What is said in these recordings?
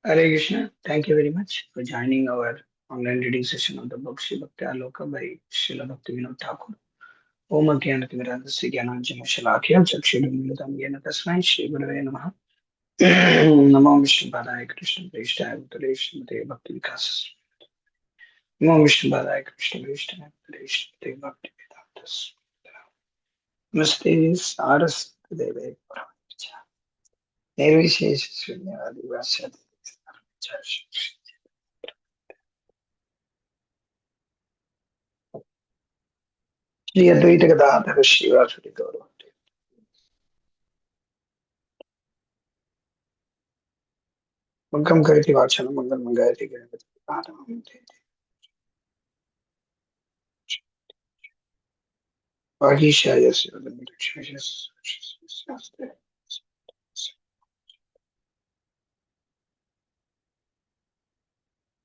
Hare Krishna. Thank you very much for joining our online reading session of the book Śrī Bhaktyāloka by Śrīla Bhaktivinoda Ṭ𝚑ā𝚔. Om Ajnanatimidandasya Jnananjana Shalakya Chakshurumilitam Yena Tasmai Shri Gurave Namaha. Namo Vishnu Padaya Krishna Prishthaya Bhutale Śrīmate Bhakti Vikasas. Namo Vishnu Padaya Krishna Prishthaya Bhutale Śrīmate Bhakti Vedantas. Namaste Saraswati Deve Paramahansa. Nirvishesha Shunyavadi Vasyati. Shri Advaita Gadadhara Srivasadi Gaurav. Mangam Kariti Vachana Mangal Mangayati Garavati Padamam Tete. Vagishaya Sivadam Rikshayas.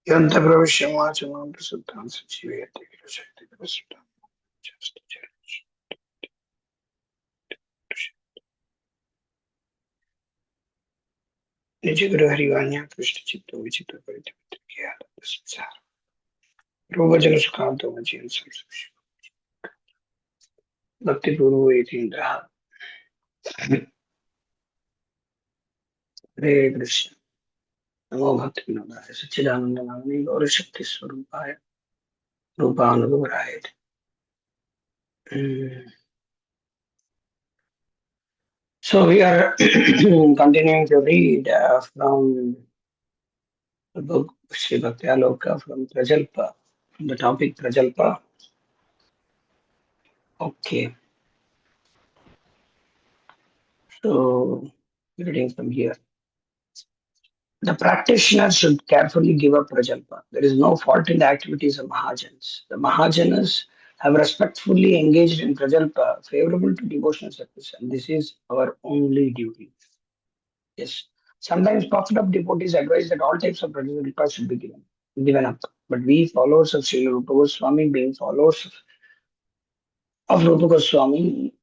Yanta Pravishya Vachamam Prasuttam Sachivayati Virashakti Prasuttam. Nijiguru Harivanya Krishna Chitto Vichitto Paritipitri Kiyada Samsara. Rubajana Sukhanto Vajiyan Samsushi. Bhakti Puru Etindra. Hare Krishna. Namo Bhaktivinoda Sachchidananda Namani Gaura Shakti Swarupaya Rupanubhavaraya. So we are continuing to read from the book Śrī Bhaktyāloka from Prajalpa, from the topic Prajalpa. Okay. So reading from here. The practitioner should carefully give up Prajalpa. There is no fault in the activities of Mahajans. The Mahajanas have respectfully engaged in Prajalpa favorable to devotional service, and this is our only duty. Yes. Sometimes puffed up devotees advise that all types of Prajalpa should be given up. But we followers of Śrīla Rupa Goswami, being followers of Rupa Goswami,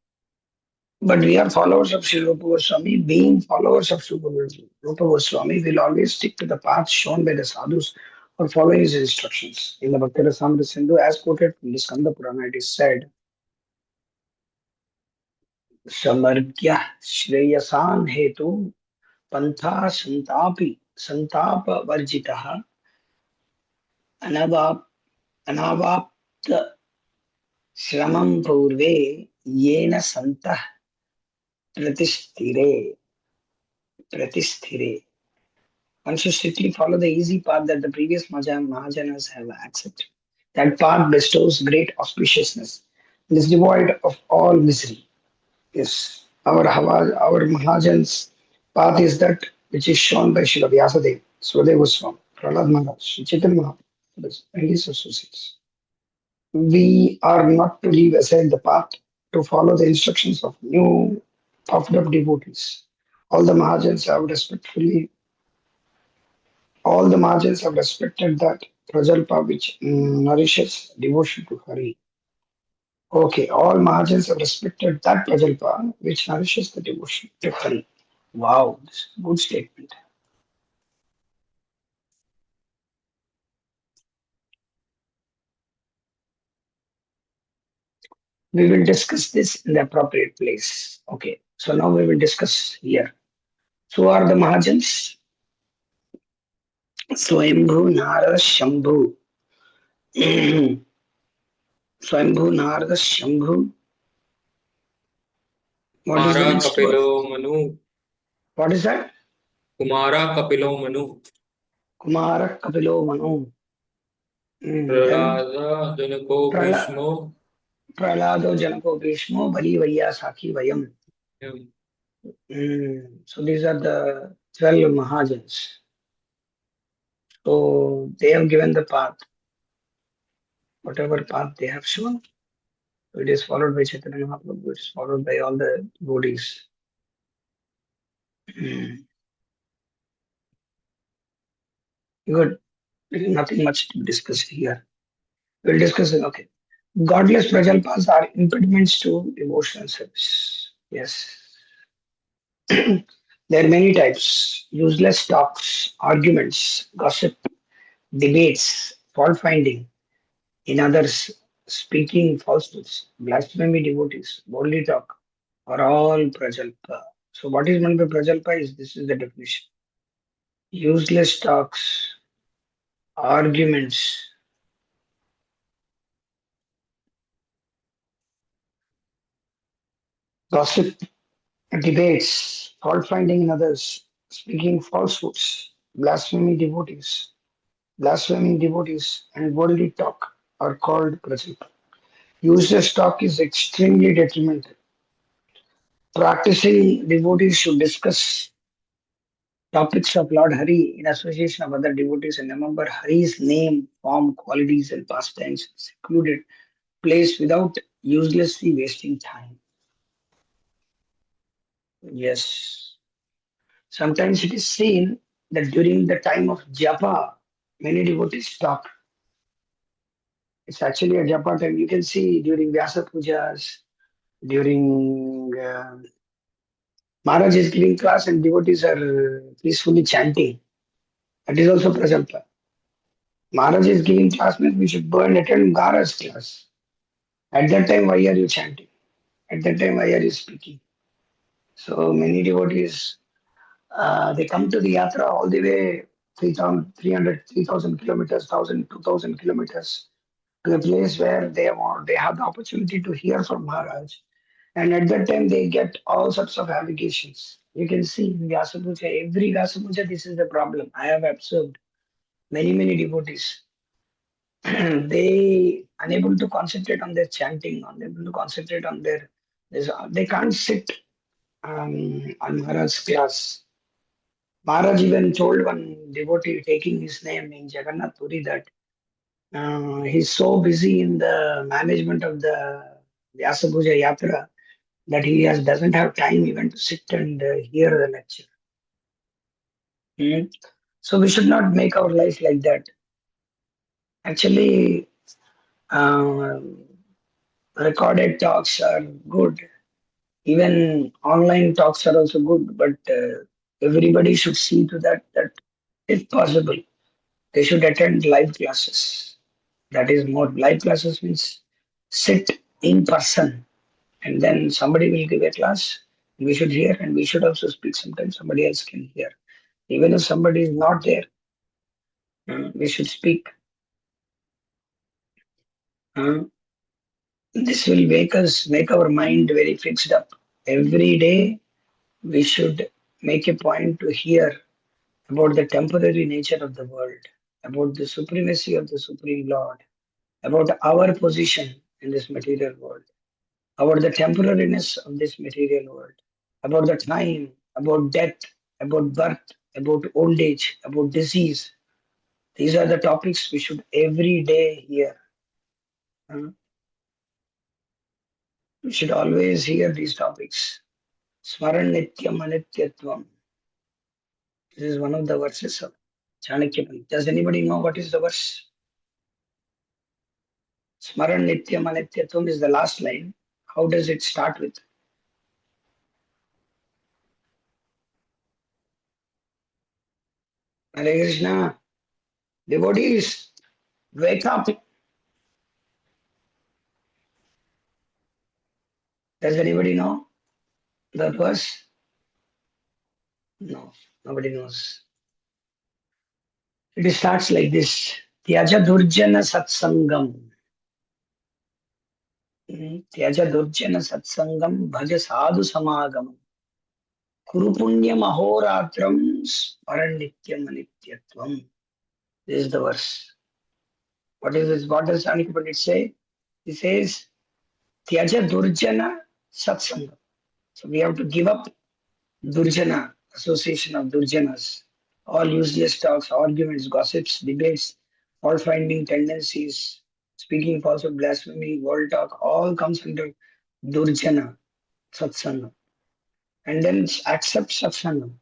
but we are followers of Śrīla Rupa Goswami, being followers of Rupa Goswami, will always stick to the path shown by the sadhus or following his instructions. In the Bhakti Rasamrita Sindhu, as quoted from the Skanda Purana, it is said, Samargya Shreyasan Hetu Pantha Santapa Varjitaha Anavapta Shramam Purve Yena Santah Pratisthire. One should strictly follow the easy path that the previous Mahajanas have accepted. That path bestows great auspiciousness and is devoid of all misery. Yes, our Mahajan's path is that which is shown by Srila Vyasadeva, Swadeva Goswami, Prahlad Maharaj, Sri Chaitanya Mahaprabhu, and his associates. We are not to leave aside the path to follow the instructions of new puffed up devotees. All the Mahajans have respected that Prajalpa which nourishes devotion to Hari. Okay, all Mahajans have respected that Prajalpa which nourishes the devotion to Hari. Wow, this is a good statement. We will discuss this in the appropriate place. Okay, so now we will discuss here. So are the Mahajans? Swayambhu Narada Shambhu. Swayambhu Narada Shambhu. What is the next word? Manu. What is that? Kumara Kapilo Manu. Kumara Kapilo Manu. Pralada Janako Bhishmo. Pralado Janako Bhishmo Bali Vaya Sakhi Vayam. So these are the 12 Mahajans. So they have given the path. Whatever path they have shown, it is followed by Chaitanya Mahaprabhu, it is followed by all the devotees. Good. Nothing much to discuss here. We'll discuss it. Okay. Godless Prajalpas are impediments to devotional service. Yes. There are many types: useless talks, arguments, gossip, debates, fault finding in others, speaking falsehoods, blasphemy devotees, boldly talk, are all prajalpa. So, what is meant by prajalpa is this is the definition: useless talks, arguments, gossip, debates, fault finding in others, speaking falsehoods, blaspheming devotees, and worldly talk are called prajalpa. Useless talk is extremely detrimental. Practicing devotees should discuss topics of Lord Hari in association of other devotees and remember Hari's name, form, qualities, and pastimes in a secluded place without uselessly wasting time. Yes. Sometimes it is seen that during the time of japa, many devotees talk. It's actually a japa time. You can see during Vyasa Pujas, during Maharaj is giving class and devotees are peacefully chanting. That is also prajalpa. Maharaj is giving class means we should go and attend Maharaj's class. At that time, why are you chanting? At that time, why are you speaking? So many devotees, they come to the yatra all the way 3,000 kilometers, 1,000, 2,000 kilometers to a place where they have the opportunity to hear from Maharaj. And at that time, they get all sorts of allegations. You can see in Vyasa Puja, every Vyasa Puja, this is the problem. I have observed many devotees. They unable to concentrate on their chanting, unable to concentrate on their they can't sit on Maharaj's class. Maharaj even told one devotee taking his name in Jagannath Puri that he's so busy in the management of the Vyasa Puja Yatra that doesn't have time even to sit and hear the lecture. Hmm. So we should not make our life like that. Actually, um, recorded talks are good. Even online talks are also good, but everybody should see to that if possible, they should attend live classes. That is more live classes means sit in person and then somebody will give a class. We should hear and we should also speak. Sometimes somebody else can hear. Even if somebody is not there, we should speak. Uh, this will make our mind very fixed up. Every day we should make a point to hear about the temporary nature of the world, about the supremacy of the Supreme Lord, about our position in this material world, about the temporariness of this material world, about the time, about death, about birth, about old age, about disease. These are the topics we should every day hear. Uh, We should always hear these topics. Smaran Nityam Anityatvam. This is one of the verses of Chanakya. Does anybody know what is the verse? Smaran Nityam Anityatvam is the last line. How does it start with? Hare Krishna, devotees, wake up. Does anybody know that verse? No, nobody knows. It starts like this. Tyaja Durjana Satsangam. Tyaja Durjana Satsangam Bhaja Sadhu Samagam. Kuru Punyam Ahoratram Sparannityam Anityatvam. This is the verse. What is this? What does Anika Pandit say? He says, Tyaja Durjana Satsangam. So we have to give up Durjana, association of Durjanas, all useless talks, arguments, gossips, debates, fault finding tendencies, speaking falsehood, blasphemy, world talk, all comes under Durjana, Satsanga. And then accept Satsanga.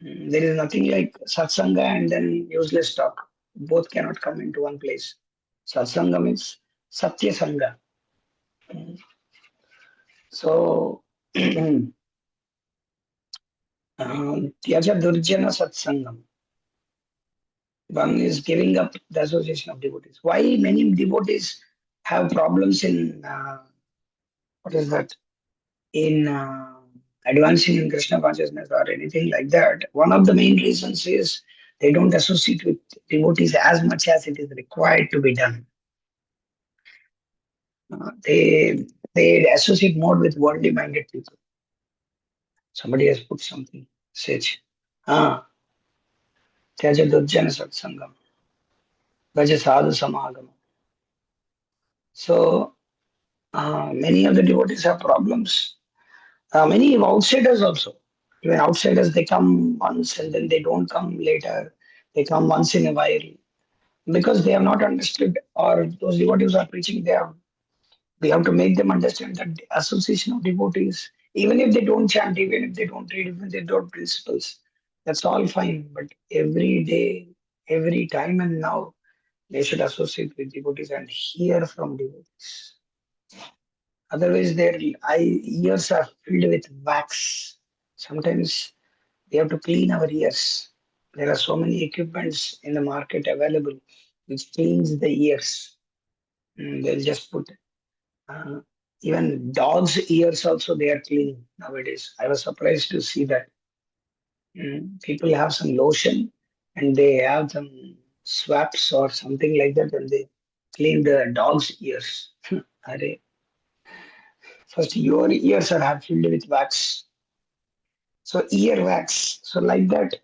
There is nothing like Satsanga and then useless talk. Both cannot come into one place. Satsanga means Satya Sangha. So Tyaja Durjana Satsangam. One is giving up the association of devotees. Why many devotees have problems in what is that? In advancing in Krishna consciousness or anything like that? One of the main reasons is they don't associate with devotees as much as it is required to be done. They associate more with worldly minded people. Somebody has put something. Sage. Tyaja Durjana Satsangam. Vaja Sadhu Samagam. So many of the devotees have problems. Many outsiders also. Even outsiders, they come once and then they don't come later. They come once in a while because they have not understood, or those devotees are preaching. We have to make them understand that the association of devotees, even if they don't chant, even if they don't read, even if they don't principles, that's all fine. But every day, every time and now, they should associate with devotees and hear from devotees. Otherwise, their ears are filled with wax. Sometimes we have to clean our ears. There are so many equipments in the market available which cleans the ears. They'll just put uh, even dogs' ears also they are cleaning nowadays. I was surprised to see that. People have some lotion and they have some swaps or something like that and they clean the dog's ears. Arey, first, your ears are half filled with wax. So ear wax. So like that,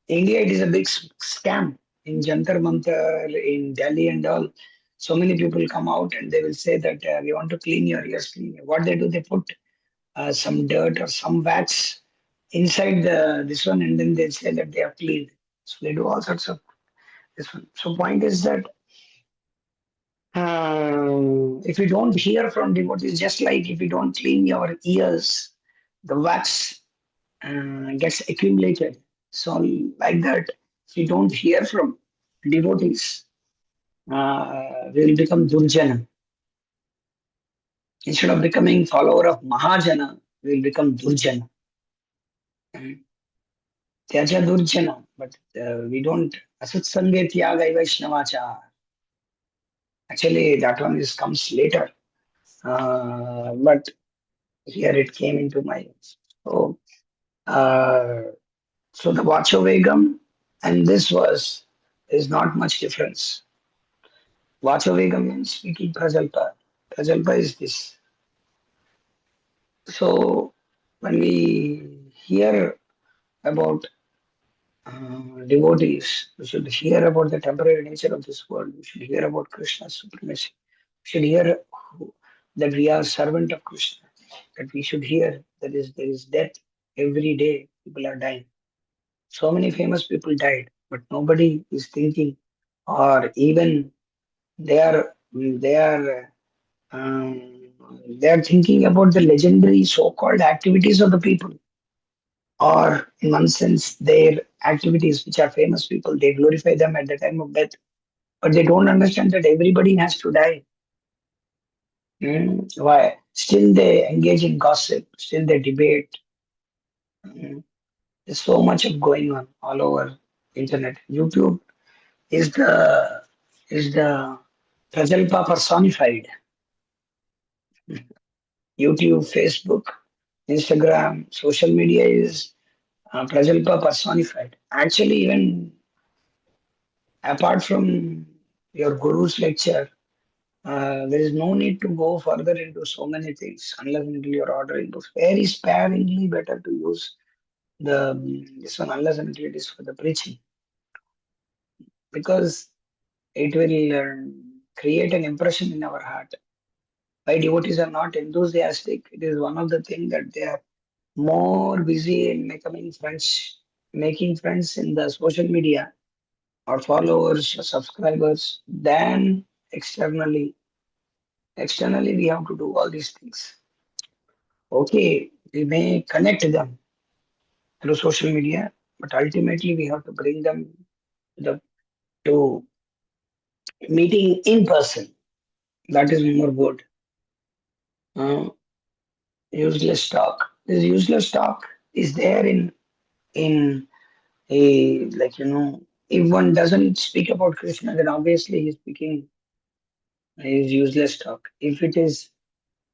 India it is a big scam in Jantar Mantar in Delhi and all. So many people come out and they will say that we want to clean your ears. Clean. What they do, they put some dirt or some wax inside the this one, and then they say that they are cleaned. So they do all sorts of this one. So point is that if you don't hear from devotees, just like if you don't clean your ears, the wax gets accumulated. So, like that, if you don't hear from devotees, we will become Durjana. Instead of becoming follower of Mahajana, we will become Durjana. Tyaja Durjana, but we don't. Asatsange Tyaga Vaishnavacha. Actually, that one is comes later. But here it came into my. So, uh, so the Vachovegam and this was is not much difference. Vachovegam means speaking prajalpa. Prajalpa is this. So when we hear about devotees, we should hear about the temporary nature of this world. We should hear about Krishna's supremacy. We should hear that we are servant of Krishna. That we should hear that there is death every day. People are dying. So many famous people died, but nobody is thinking, or even they are they are um, they are thinking about the legendary so-called activities of the people, or in one sense, their activities, which are famous people, they glorify them at the time of death, but they don't understand that everybody has to die. Why? Still they engage in gossip. Still they debate. Mm. There's so much of going on all over internet. YouTube is the Prajalpa personified. YouTube, Facebook, Instagram, social media is Prajalpa personified. Actually, even apart from your guru's lecture, there is no need to go further into so many things unless until you're ordering books. Very sparingly better to use the this one unless until it is for the preaching because it will create an impression in our heart. Why devotees are not enthusiastic? It is one of the things that they are more busy in making friends in the social media or followers or subscribers than externally. Externally, we have to do all these things. Okay, we may connect them through social media, but ultimately we have to bring them to meeting in person. That is more good. Uh, useless talk. This useless talk is there in in a, like, if one doesn't speak about Krishna, then obviously he's speaking is useless talk. If it is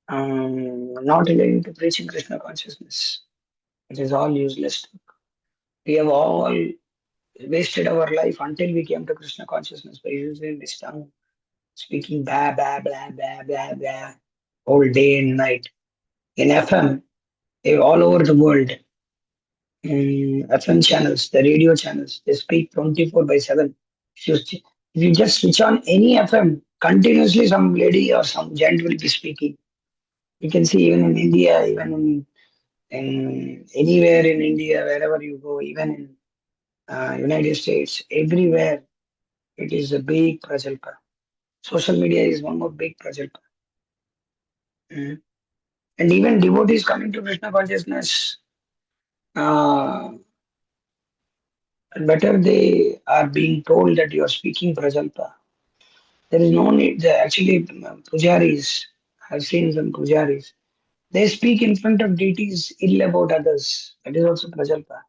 not relating to preaching Krishna consciousness, it is all useless talk. We have all wasted our life until we came to Krishna consciousness by using this tongue, speaking blah, blah, blah, blah, blah, blah, all day and night. In FM, all over the world, FM channels, the radio channels, they speak 24 by 7. If you just switch on any FM, continuously some lady or some gent will be speaking. You can see even in India, even in anywhere in India, wherever you go, even in United States, everywhere it is a big prajalpa. Social media is one more big prajalpa. Mm. And even devotees coming to Krishna consciousness, uh, better they are being told that you are speaking prajalpa. There is no need. Actually, pujaris, I've seen some pujaris. They speak in front of deities ill about others. That is also prajalpa.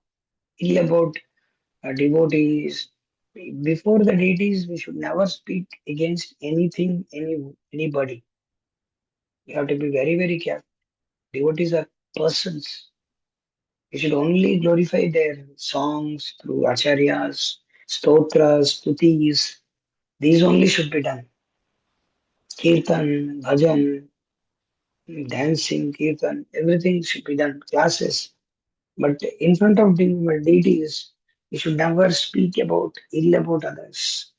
Ill about devotees. Before the deities, we should never speak against anything, anybody. We have to be very, very careful. Devotees are persons. We should only glorify their songs through acharyas, stotras, stutis. These only should be done. Kirtan, bhajan, dancing, kirtan, everything should be done. Classes. But in front of the deities, we should never speak about ill about others.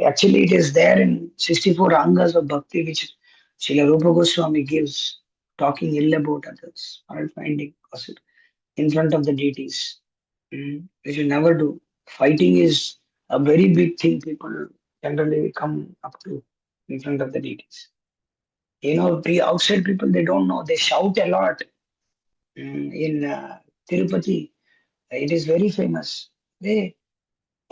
Actually, it is there in 64 angas of bhakti which Srila Rupa Goswami gives, talking ill about others, fault finding, gossip in front of the deities. We should never do. Fighting is a very big thing people generally come up to in front of the deities. The outside people, they don't know. They shout a lot. In Tirupati, it is very famous. They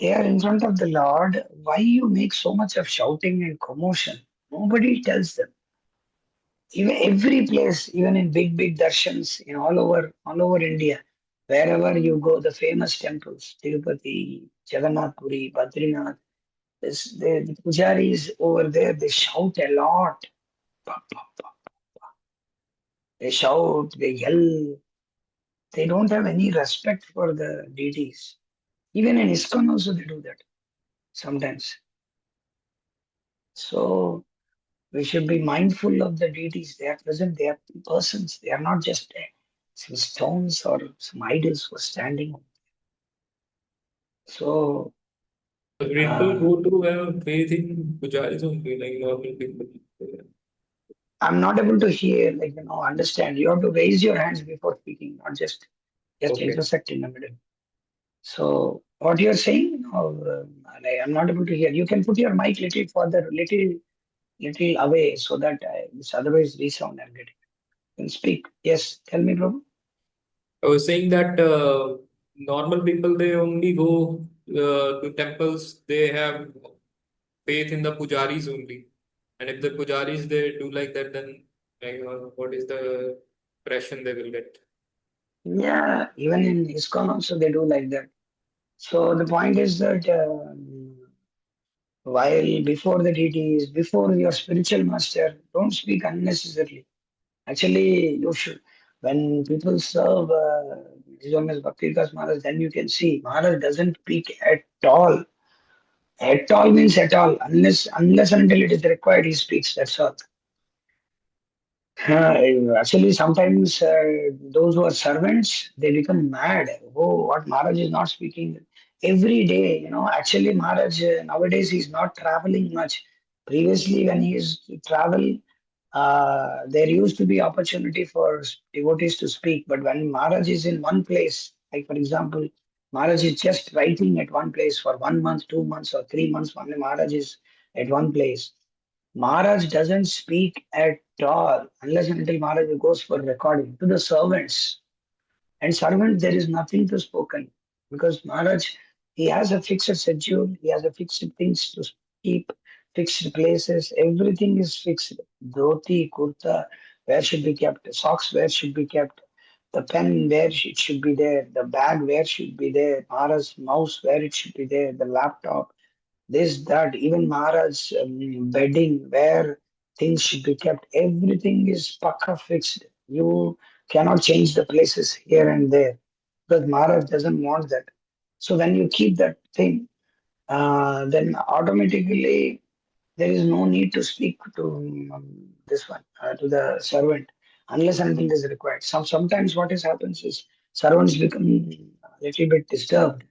are in front of the Lord. Why you make so much of shouting and commotion? Nobody tells them. Even every place, even in big darshans in all over India, wherever you go, the famous temples, Tirupati, Jagannath Puri, Badrinath, the pujaris over there, they shout a lot. Pa, pa, pa. They shout, they yell. They don't have any respect for the deities. Even in ISKCON also they do that sometimes. So we should be mindful of the deities. They are present, they are persons. They are not just some stones or some idols who are standing. So People uh, go to have faith in pujaris only, like normal people. I'm not able to hear, understand. You have to raise your hands before speaking, not just Okay. intersect in the middle. So what you're saying, I'm not able to hear. You can put your mic little further, little away, so that it's otherwise resound I'm getting. You can speak. Yes, tell me, Prabhu. I was saying that normal people they only go to temples. They have faith in the pujaris only, and if the pujaris they do like that, then like, what is the impression they will get? Yeah, even in ISKCON also they do like that. So the point is that while before the deities, before your spiritual master, don't speak unnecessarily. Actually, you should. When people serve His Holiness Bhakti Vikas Maharaj, then you can see Maharaj doesn't speak at all. At all means at all. Unless and until it is required, he speaks. That's all. Actually, sometimes those who are servants, they become mad. Oh, what Maharaj is not speaking every day. Actually, Maharaj nowadays he's not traveling much. Previously, when he used to travel, there used to be opportunity for devotees to speak. But when Maharaj is in one place, like for example, Maharaj is just writing at one place for 1 month, 2 months, or 3 months. When Maharaj is at one place, Maharaj doesn't speak at all unless and until Maharaj goes for recording to the servants. And servant, there is nothing to spoken because Maharaj, he has a fixed schedule, he has a fixed things to keep, fixed places, everything is fixed. Dhoti, kurta, where should be kept, socks where should be kept, the pen where it should be there, the bag where it should be there, Maharaj's mouse where it should be there, the laptop, this, that, even Maharaj's bedding where things should be kept. Everything is pakka fixed. You cannot change the places here and there because Maharaj doesn't want that. So when you keep that thing, then automatically there is no need to speak to this one, to the servant, unless anything is required. Sometimes what is happens is servants become a little bit disturbed.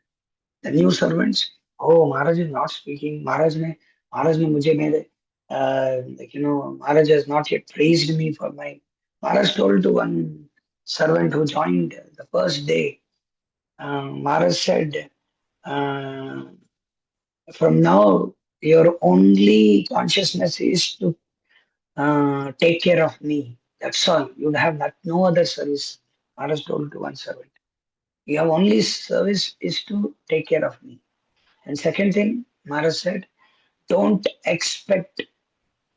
The new servants, oh, Maharaj is not speaking. Maharaj ne mujhe mere, Maharaj has not yet praised me for my. Maharaj told to one servant who joined the first day. Maharaj said, uh, from now, your only consciousness is to take care of me. That's all. You have no other service. Maharaj told to one servant. Your only service is to take care of me. And second thing, Maharaj said, don't expect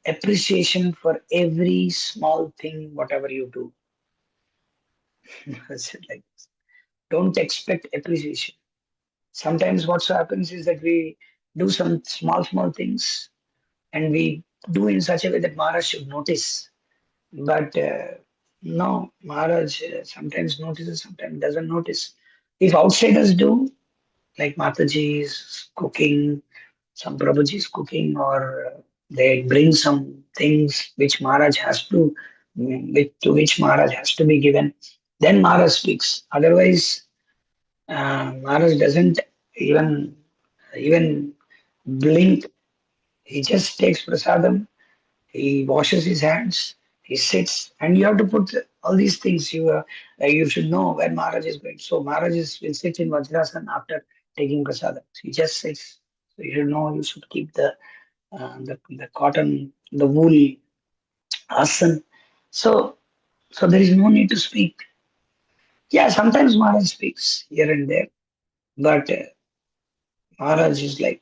appreciation for every small thing, whatever you do. Maharaj said like this. Don't expect appreciation. Sometimes what happens is that we do some small things and we do in such a way that Maharaj should notice. But no, Maharaj sometimes notices, sometimes doesn't notice. If outsiders do, like Mataji is cooking, some Prabhuji is cooking, or they bring some things which Maharaj has to, to which Maharaj has to be given, then Maharaj speaks. Otherwise, Maharaj doesn't even blink. He just takes prasadam. He washes his hands. He sits, and you have to put all these things. You should know where Maharaj is going. So will sit in Vajrasan after taking prasadam. He just sits. So you should know. You should keep the cotton, the wool asan. So there is no need to speak. Yeah, sometimes Maharaj speaks here and there, but Maharaj is like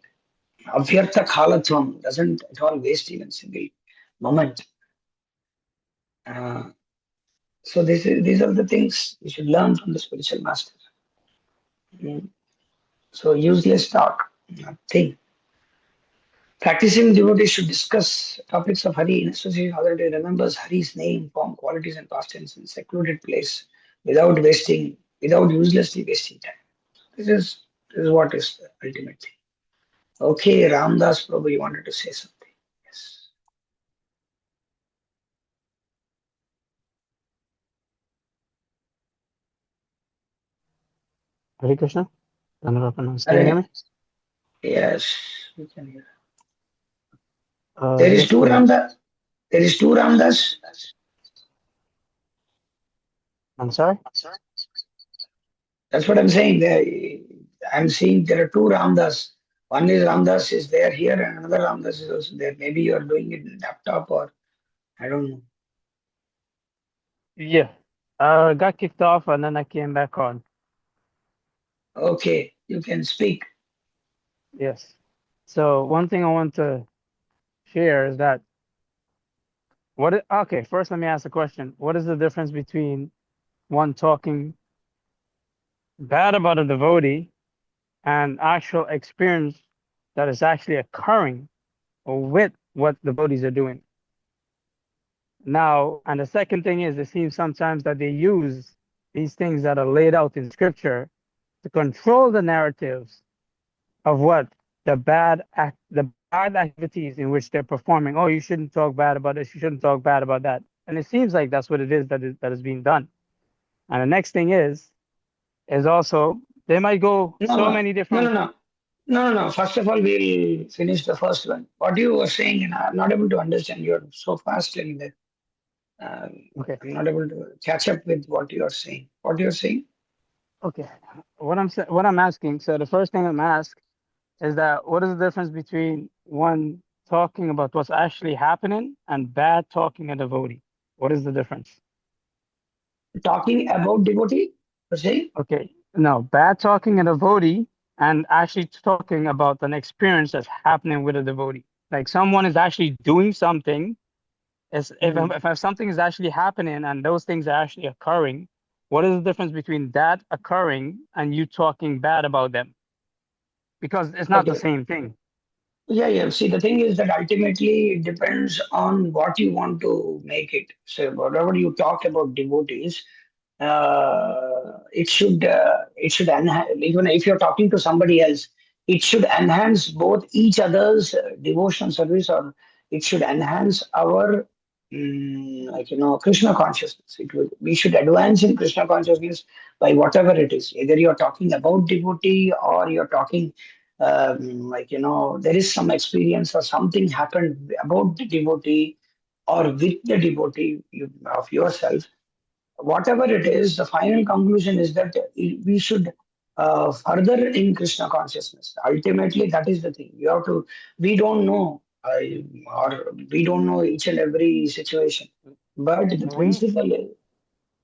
Avyartha Khalatvam, doesn't at all waste even single moment. Uh, so these are the things we should learn from the spiritual master. Mm. So useless talk, nothing. Practicing devotee should discuss topics of Hari in association with other day, remembers Hari's name, form, qualities, and pastimes in secluded place without uselessly wasting time. This is what is the ultimate thing. Okay, Ramdas Prabhu, you wanted to say something. Yes. Hare Krishna. Dhanava Pranam. Can you hear Hare, me? yes, we can hear. Yes, please. There is two Ramdas. I'm sorry? That's what I'm saying. I'm seeing there are two Ramdas. One is Ramdas is there here, and another Ramdas is also there. Maybe you are doing it in laptop, or I don't know. Yeah. Got kicked off and then I came back on. Okay, you can speak. Yes. So one thing I want to share is that okay, first let me ask a question. What is the difference between one talking bad about a devotee and actual experience that is actually occurring with what devotees are doing? Now, and the second thing is, it seems sometimes that they use these things that are laid out in scripture to control the narratives of what the bad activities in which they're performing. Oh, you shouldn't talk bad about this. You shouldn't talk bad about that. And it seems like that's what it is that is being done. And the next thing is also they might go No, so no, many no, no, different. no. No, no, no. First of all, we'll finish the first one. What you were saying, and I'm not able to understand. You're so fast in that. Okay, I'm not able to catch up with what you're saying. What you're saying? okay. What I'm asking. So the first thing I'm asked is that what is the difference between one talking about what's actually happening and bad talking a devotee? What is the difference? Talking about devotee, you're saying? Okay, no, bad talking a devotee and actually talking about an experience that's happening with a devotee. Like someone is actually doing something, if Hmm. something is actually happening and those things are actually occurring, What is the difference between that occurring and you talking bad about them? Because it's not the Okay. same thing. Yeah. See, the thing is that ultimately it depends on what you want to make it. So whatever you talk about devotees, it should enhance. Even if you're talking to somebody else, it should enhance both each other's devotional service, or it should enhance our Krishna consciousness. We should advance in Krishna consciousness by whatever it is. Either you're talking about devotee, or you're talking there is some experience or something happened about the devotee or with the devotee of yourself. Whatever it is, the final conclusion is that we should further in Krishna consciousness. Ultimately, that is the thing. You have to. We don't know, or we don't know each and every situation, but the We, principle is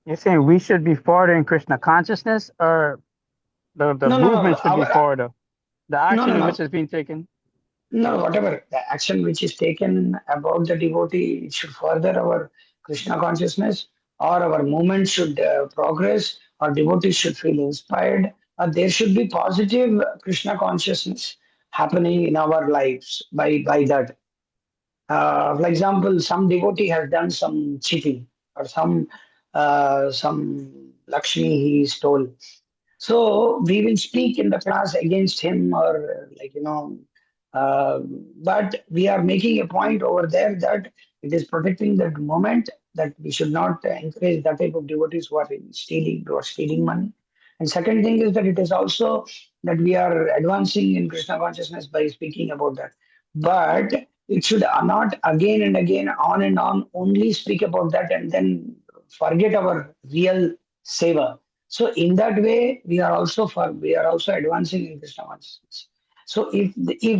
you're saying we should be forward in Krishna consciousness, or the no. movement should be forward, the No, action no, in no. which is being taken? No, whatever the action which is taken about the devotee, it should further our Krishna consciousness, or our movement should progress, or devotees should feel inspired, or there should be positive Krishna consciousness happening in our lives by that. For example, some devotee has done some cheating, or some Lakshmi he stole, so we will speak in the class against him, or uh, but we are making a point over there that it is protecting that moment, that we should not encourage that type of devotees who are stealing money. And second thing is that it is also that we are advancing in Krishna consciousness by speaking about that. But it should not again and again, on and on, only speak about that and then forget our real seva. So in that way, we are also advancing in Krishna consciousness. So if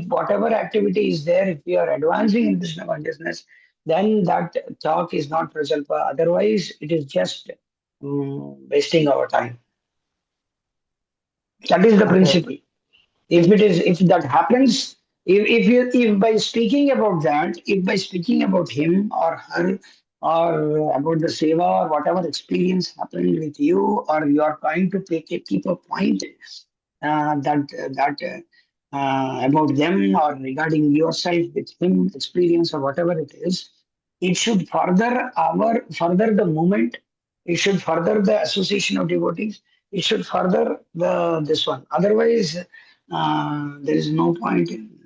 whatever activity is there, if we are advancing in Krishna consciousness, then that talk is not prajalpa. Otherwise, it is just wasting our time. That is the Okay. principle. If that happens, if by speaking about that, if by speaking about him or her, or about the seva or whatever experience happened with you, or you are trying to keep a point about them, or regarding yourself with him experience, or whatever it is, it should further the movement. It should further the association of devotees. It should further the this one. Otherwise, there is no point in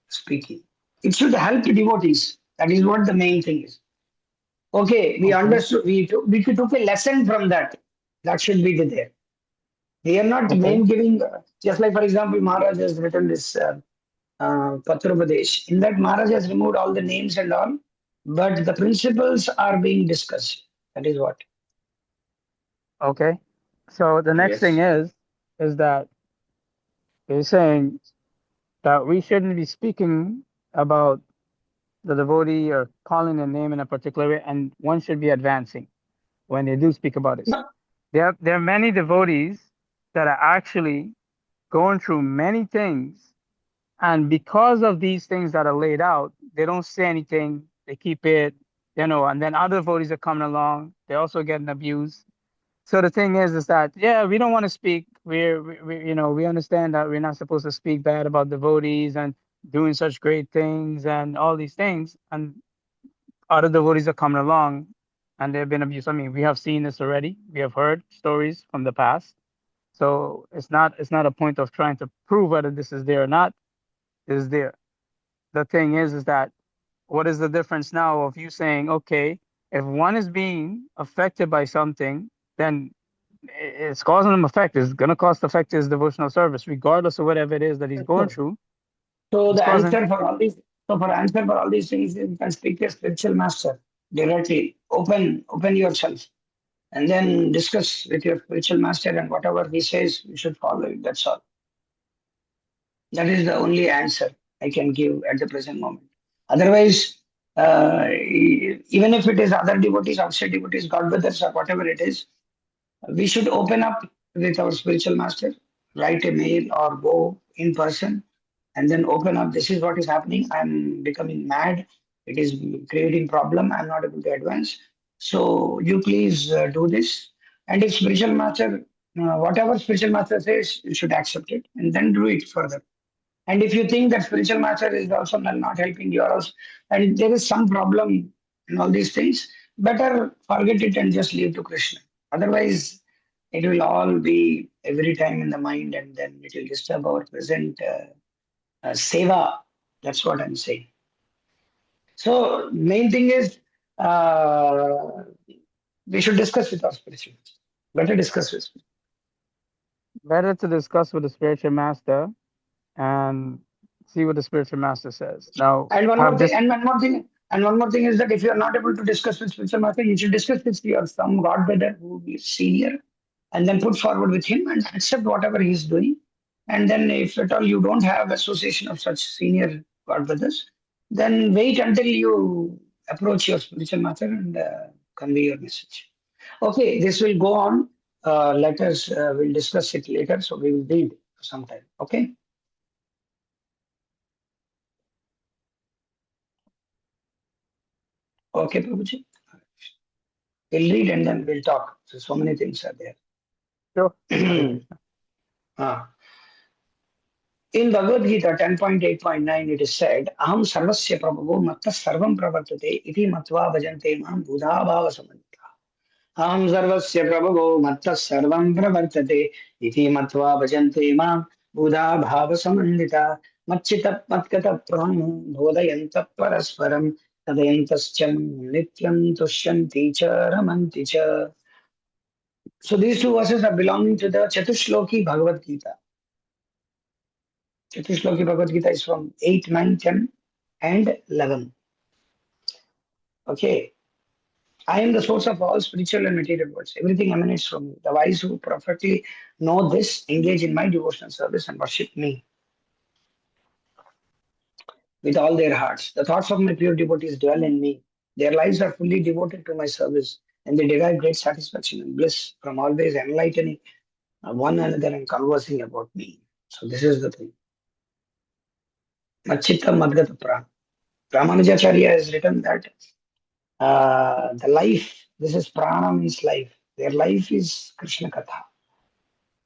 speaking. It should help the devotees. That is what the main thing is. Okay, we Okay. understood. We took a lesson from that. That should be there. We are not Okay. name giving. Just like, for example, Maharaj has written this Patropadesh. In that, Maharaj has removed all the names and all, but the principles are being discussed. That is what. Okay. So the next thing Yes. is that they're saying that we shouldn't be speaking about the devotee or calling the name in a particular way, and one should be advancing when they do speak about it. No, There are many devotees that are actually going through many things, and because of these things that are laid out, they don't say anything. They keep it, and then other devotees are coming along. They're also getting abused. So the thing is that yeah, we don't want to speak. We understand that we're not supposed to speak bad about devotees and doing such great things and all these things. And other devotees are coming along, and they've been abused. I mean, we have seen this already. We have heard stories from the past. So it's not a point of trying to prove whether this is there or not. It is there. The thing is that what is the difference now of you saying, okay, if one is being affected by something, then it's causing him effect. It's gonna cause effect to his devotional service, regardless of whatever it is that he's going so, through. so It's the causing. answer for all these, so for answer for all these things, you can speak to a spiritual master directly. Open yourself, and then discuss with your spiritual master, and whatever he says, you should follow it. That's all. That is the only answer I can give at the present moment. Otherwise, even if it is other devotees, outside devotees, God brothers, or whatever it is, we should open up with our spiritual master, write a mail or go in person, and then open up. This is what is happening. I'm becoming mad. It is creating problem. I'm not able to advance. So you please do this. And if spiritual master, whatever spiritual master says, you should accept it and then do it further. And if you think that spiritual master is also not helping you, or else, and there is some problem in all these things, better forget it and just leave to Krishna. Otherwise, it will all be every time in the mind, and then it will disturb our present seva. That's what I'm saying. So, main thing is uh, we should discuss with our spiritual master. Better discuss with. Better to discuss with the spiritual master and see what the spiritual master says. Now, And one more have thing, this. and one more thing is that if you are not able to discuss with spiritual master, you should discuss with your some god brother who is senior, and then put forward with him and accept whatever he is doing. And then, if at all you don't have association of such senior god brothers, then wait until you approach your spiritual master and convey your message. Okay, this will go on. Let us we'll discuss it later. So we will read sometime. Okay. Okay, Prabhuji. We'll read and then we'll talk. So many things are there. Sure. Hare Ah. In Bhagavad Gita 10.8.9, it is said, Aham sarvasya prabhavo matta sarvam pravartate iti matva bhajante mam buddha bhava samanta. Aham sarvasya prabhavo matta sarvam pravartate iti matva bhajante mam buddha bhava samandita. Machita matkata prana bodhayanta parasparam tadayantascha nityam tushyanti cha ramanti cha. So these two verses are belonging to the Chatushloki Bhagavad Gita. Chatushloki Bhagavad Gita is from 8, 9, 10, and 11. Okay. I am the source of all spiritual and material worlds. Everything emanates from me. The wise who perfectly know this engage in my devotional service and worship me with all their hearts. The thoughts of my pure devotees dwell in me. Their lives are fully devoted to my service, and they derive great satisfaction and bliss from always enlightening one another and conversing about me. So this is the thing. Machita Madgata Prana. Ramanujacharya has written that the life, this is prana means life. Their life is Krishna Katha.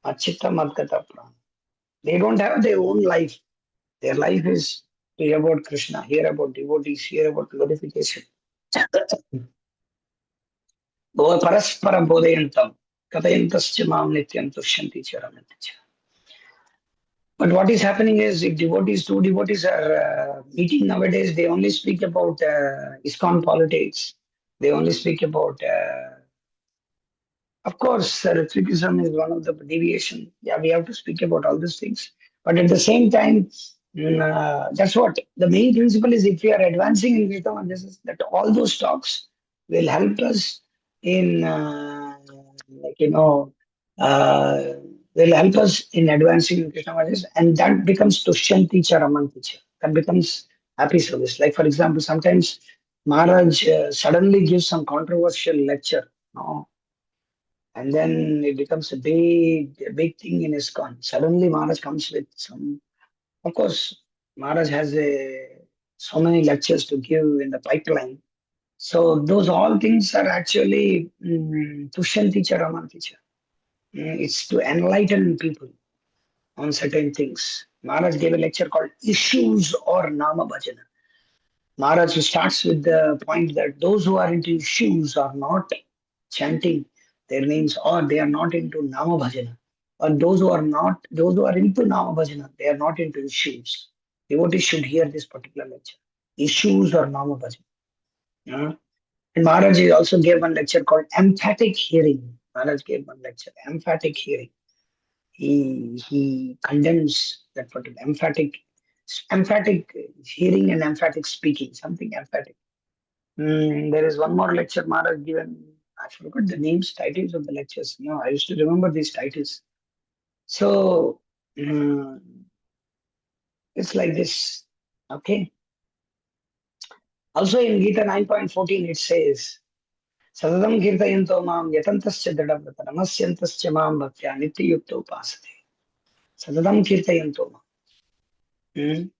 Machita Madgata Prana. They don't have their own life. Their life is to hear about Krishna, hear about devotees, hear about glorification. Paraspara bodhayantam, katayantascha mam nityam tushyanti charamanti cha. But what is happening is, if two devotees are meeting nowadays, they only speak about ISKCON politics. They only speak about, of course, Rithvikism is one of the deviation. Yeah, we have to speak about all these things. But at the same time, that's what the main principle is. If we are advancing in Krishna consciousness, that all those talks will help us in, like, uh, will help us in advancing in Krishna consciousness, and that becomes Tushyanti cha Ramanti cha. That becomes happy service. Like, for example, sometimes Maharaj suddenly gives some controversial lecture, no? And then it becomes a big thing in ISKCON. Suddenly Maharaj comes with some, of course, Maharaj has so many lectures to give in the pipeline. So those all things are actually Tushyanti cha Ramanti cha. It's to enlighten people on certain things. Maharaj gave a lecture called Issues or Nama Bhajana. Maharaj starts with the point that those who are into issues are not chanting their names, or they are not into Nama Bhajana. Or those who are into Nama Bhajana, they are not into issues. Devotees should hear this particular lecture. Issues or Nama Bhajana. And Maharaj also gave one lecture called Emphatic Hearing. Maharaj gave one lecture, Emphatic Hearing. He condemns that particular emphatic hearing and emphatic speaking, something emphatic. There is one more lecture Maharaj given. I forgot the names, titles of the lectures. No, I used to remember these titles. So it's like this. Okay. Also in Gita 9.14 it says, Sadadam kirtayanto mam yatantascha dadavrata namasyantascha mam bhaktya nityayukta upasate. Sadadam kirtayanto mam.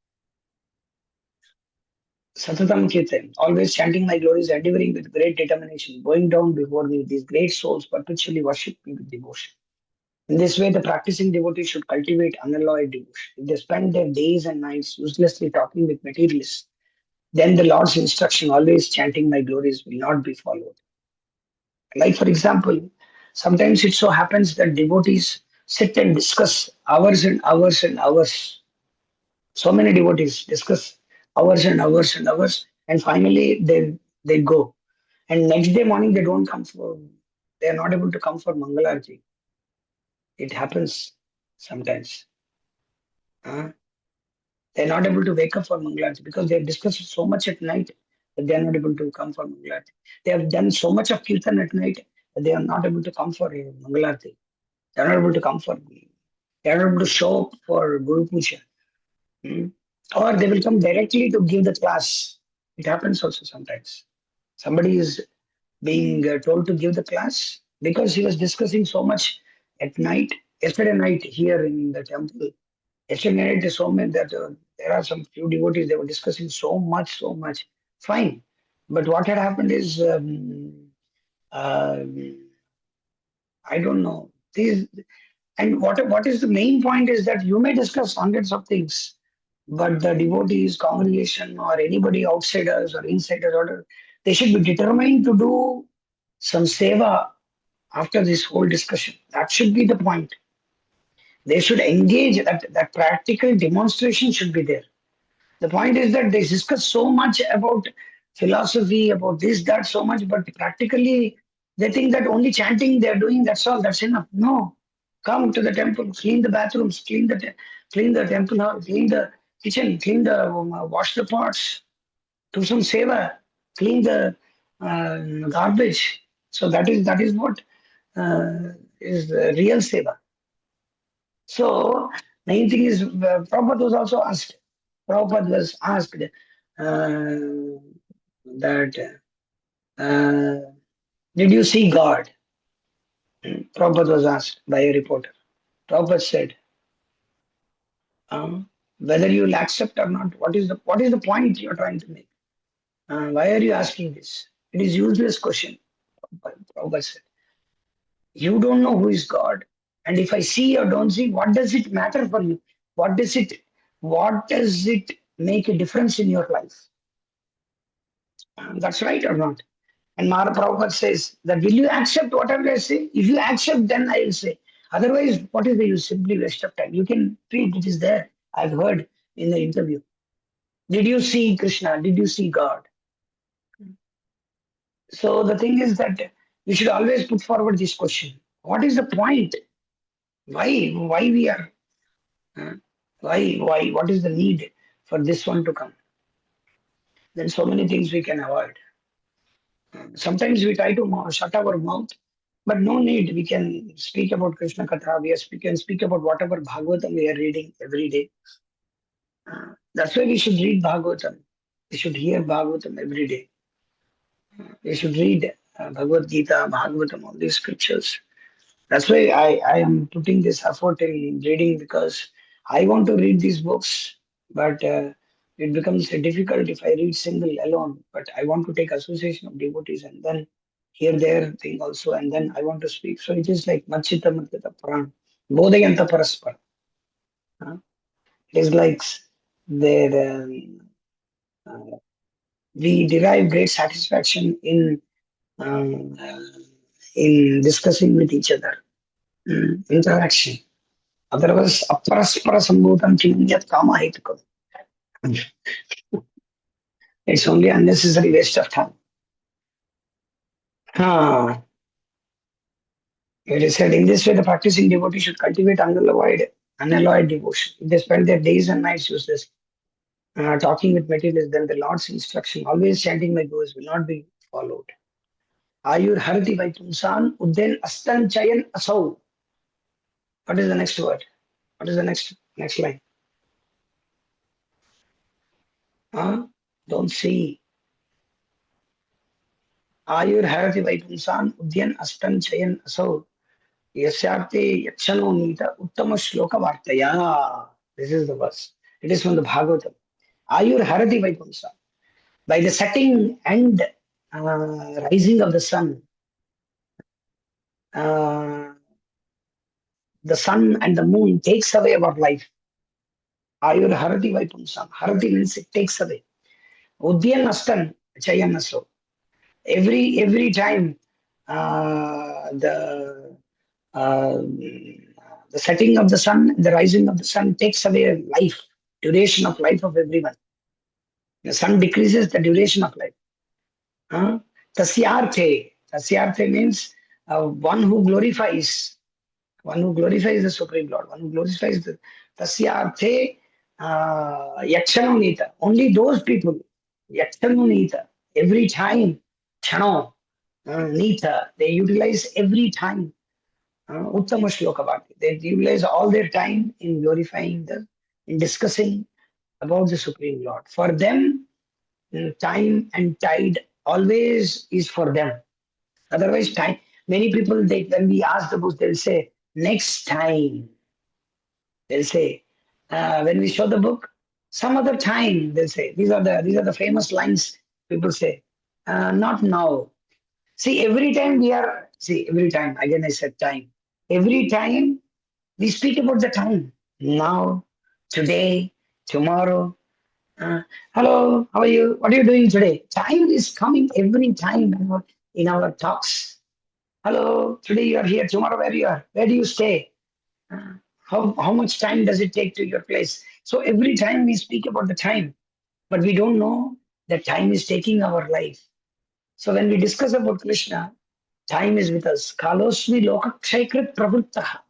Satatam Kirtan, always chanting my glories, endeavoring with great determination, going down before me, these great souls perpetually worship me with devotion. In this way, the practicing devotee should cultivate unalloyed devotion. If they spend their days and nights uselessly talking with materialists, then the Lord's instruction, always chanting my glories, will not be followed. Like, for example, sometimes it so happens that devotees sit and discuss hours and hours and hours. So many devotees discuss hours and hours and hours, and finally they go. And next day morning they are not able to come for Mangalarti. It happens sometimes. Uh, they're not able to wake up for Mangalarti because they have discussed so much at night that they are not able to come for Mangalarti. They have done so much of Kirtan at night that they are not able to come for Mangalarti. They are not able to come for, they are not able to show up for Guru Puja. Hmm? Or they will come directly to give the class. It happens also sometimes. Somebody is being told to give the class because he was discussing so much at night. Yesterday night here in the temple, yesterday night so many that there are some few devotees, they were discussing so much, so much. Fine. But what had happened is, I don't know. These, and what is the main point is that you may discuss hundreds of things, but the devotees, congregation, or anybody outsiders or insiders, or they should be determined to do some seva after this whole discussion. That should be the point. They should engage, that practical demonstration should be there. The point is that they discuss so much about philosophy, about this, that, so much, but practically they think that only chanting they're doing, that's all, that's enough. No. Come to the temple, clean the bathrooms, clean the temple hall, clean the kitchen, clean the wash the pots, do some seva, clean the garbage. So that is what is the real seva. So main thing is Prabhupada was also asked. Prabhupada was asked that did you see God? Prabhupada was asked by a reporter. Prabhupada said, whether you will accept or not, what is the point you are trying to make? Why are you asking this? It is useless question. Prabhupada said, you don't know who is God. And if I see or don't see, what does it matter for you? What does it make a difference in your life? That's right or not? And Mara Prabhupada says that will you accept whatever I say? If you accept, then I will say. Otherwise, what is the use? Simply waste of time. You can read, it is there. I've heard in the interview. Did you see Krishna? Did you see God? So the thing is that we should always put forward this question. What is the point? Why we are? Why? What is the need for this one to come? Then so many things we can avoid. Sometimes we try to shut our mouth, but no need. We can speak about Krishna Katha. We can speak about whatever Bhagavatam we are reading every day. That's why we should read Bhagavatam. We should hear Bhagavatam every day. We should read Bhagavad Gita, Bhagavatam, all these scriptures. That's why I am putting this effort in reading because I want to read these books, but it becomes difficult if I read single alone. But I want to take association of devotees and then hear their thing also, and then I want to speak. So it is like Machita Matita Pran, Bodhayanta Paraspar. It is like their, we derive great satisfaction um, uh, in discussing with each other, interaction. Otherwise, aparaspara sambhutam kinyat kama hetukam. It's only unnecessary waste of time. It is said in this way, the practicing devotee should cultivate unalloyed devotion. If they spend their days and nights useless talking with materialists, then the Lord's instruction, always chanting my goals, will not be followed. Ayur harati vai tumsan udden astan chayan asau. What is the next word? What is the next line? Don't see. Ayur harati vai tumsan udden astan chayan asau. Yasyarte yakshano nita uttama shloka vartaya. This is the verse. It is from the Bhagavatam. Ayur harati vai tumsan. By the setting and rising of the sun and the moon takes away our life. Ayur harati vaipumsam. Harati means it takes away. Udyan astan chayan aso. Every time uh, the setting of the sun, the rising of the sun takes away life, duration of life of everyone. The sun decreases the duration of life. Huh? Tasyarthe means one who glorifies the Supreme Lord, one who glorifies the Tasyarthe Yakshano Nita. Only those people, Yakshano Nita, every time, Chano Nita, they utilize every time. Uttama Shloka Bhakti. They utilize all their time in glorifying in discussing about the Supreme Lord. For them, time and tide always is for them. Otherwise, time. Many people, when we ask the book, they'll say next time. They'll say when we show the book, some other time. They'll say these are the famous lines people say. Not now. See, every time. Again, I said time. Every time we speak about the time. Now, today, tomorrow. Uh, Hello, how are you? What are you doing today? Time is coming every time in our talks. Hello, today you are here, tomorrow where you are? Where do you stay? Uh, how much time does it take to your place? So every time we speak about the time, but we don't know that time is taking our life. So when we discuss about Krishna, time is with us. Kalosmi lokakshayakrit pravruttaha.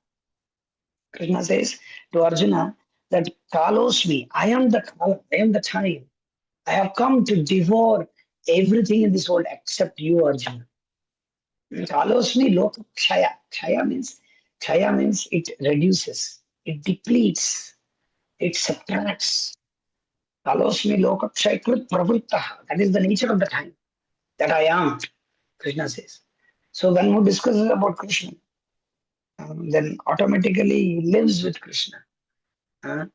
Krishna says to Arjuna that Kalosmi, I am the Kala, I am the time. I have come to devour everything in this world except you, Arjuna. Kalosmi loka kshaya. Kshaya means it reduces, it depletes, it subtracts. Kalosmi loka kshayakrit pravruttaha. That is the nature of the time that I am, Krishna says. So when one discusses about Krishna, then automatically he lives with Krishna. I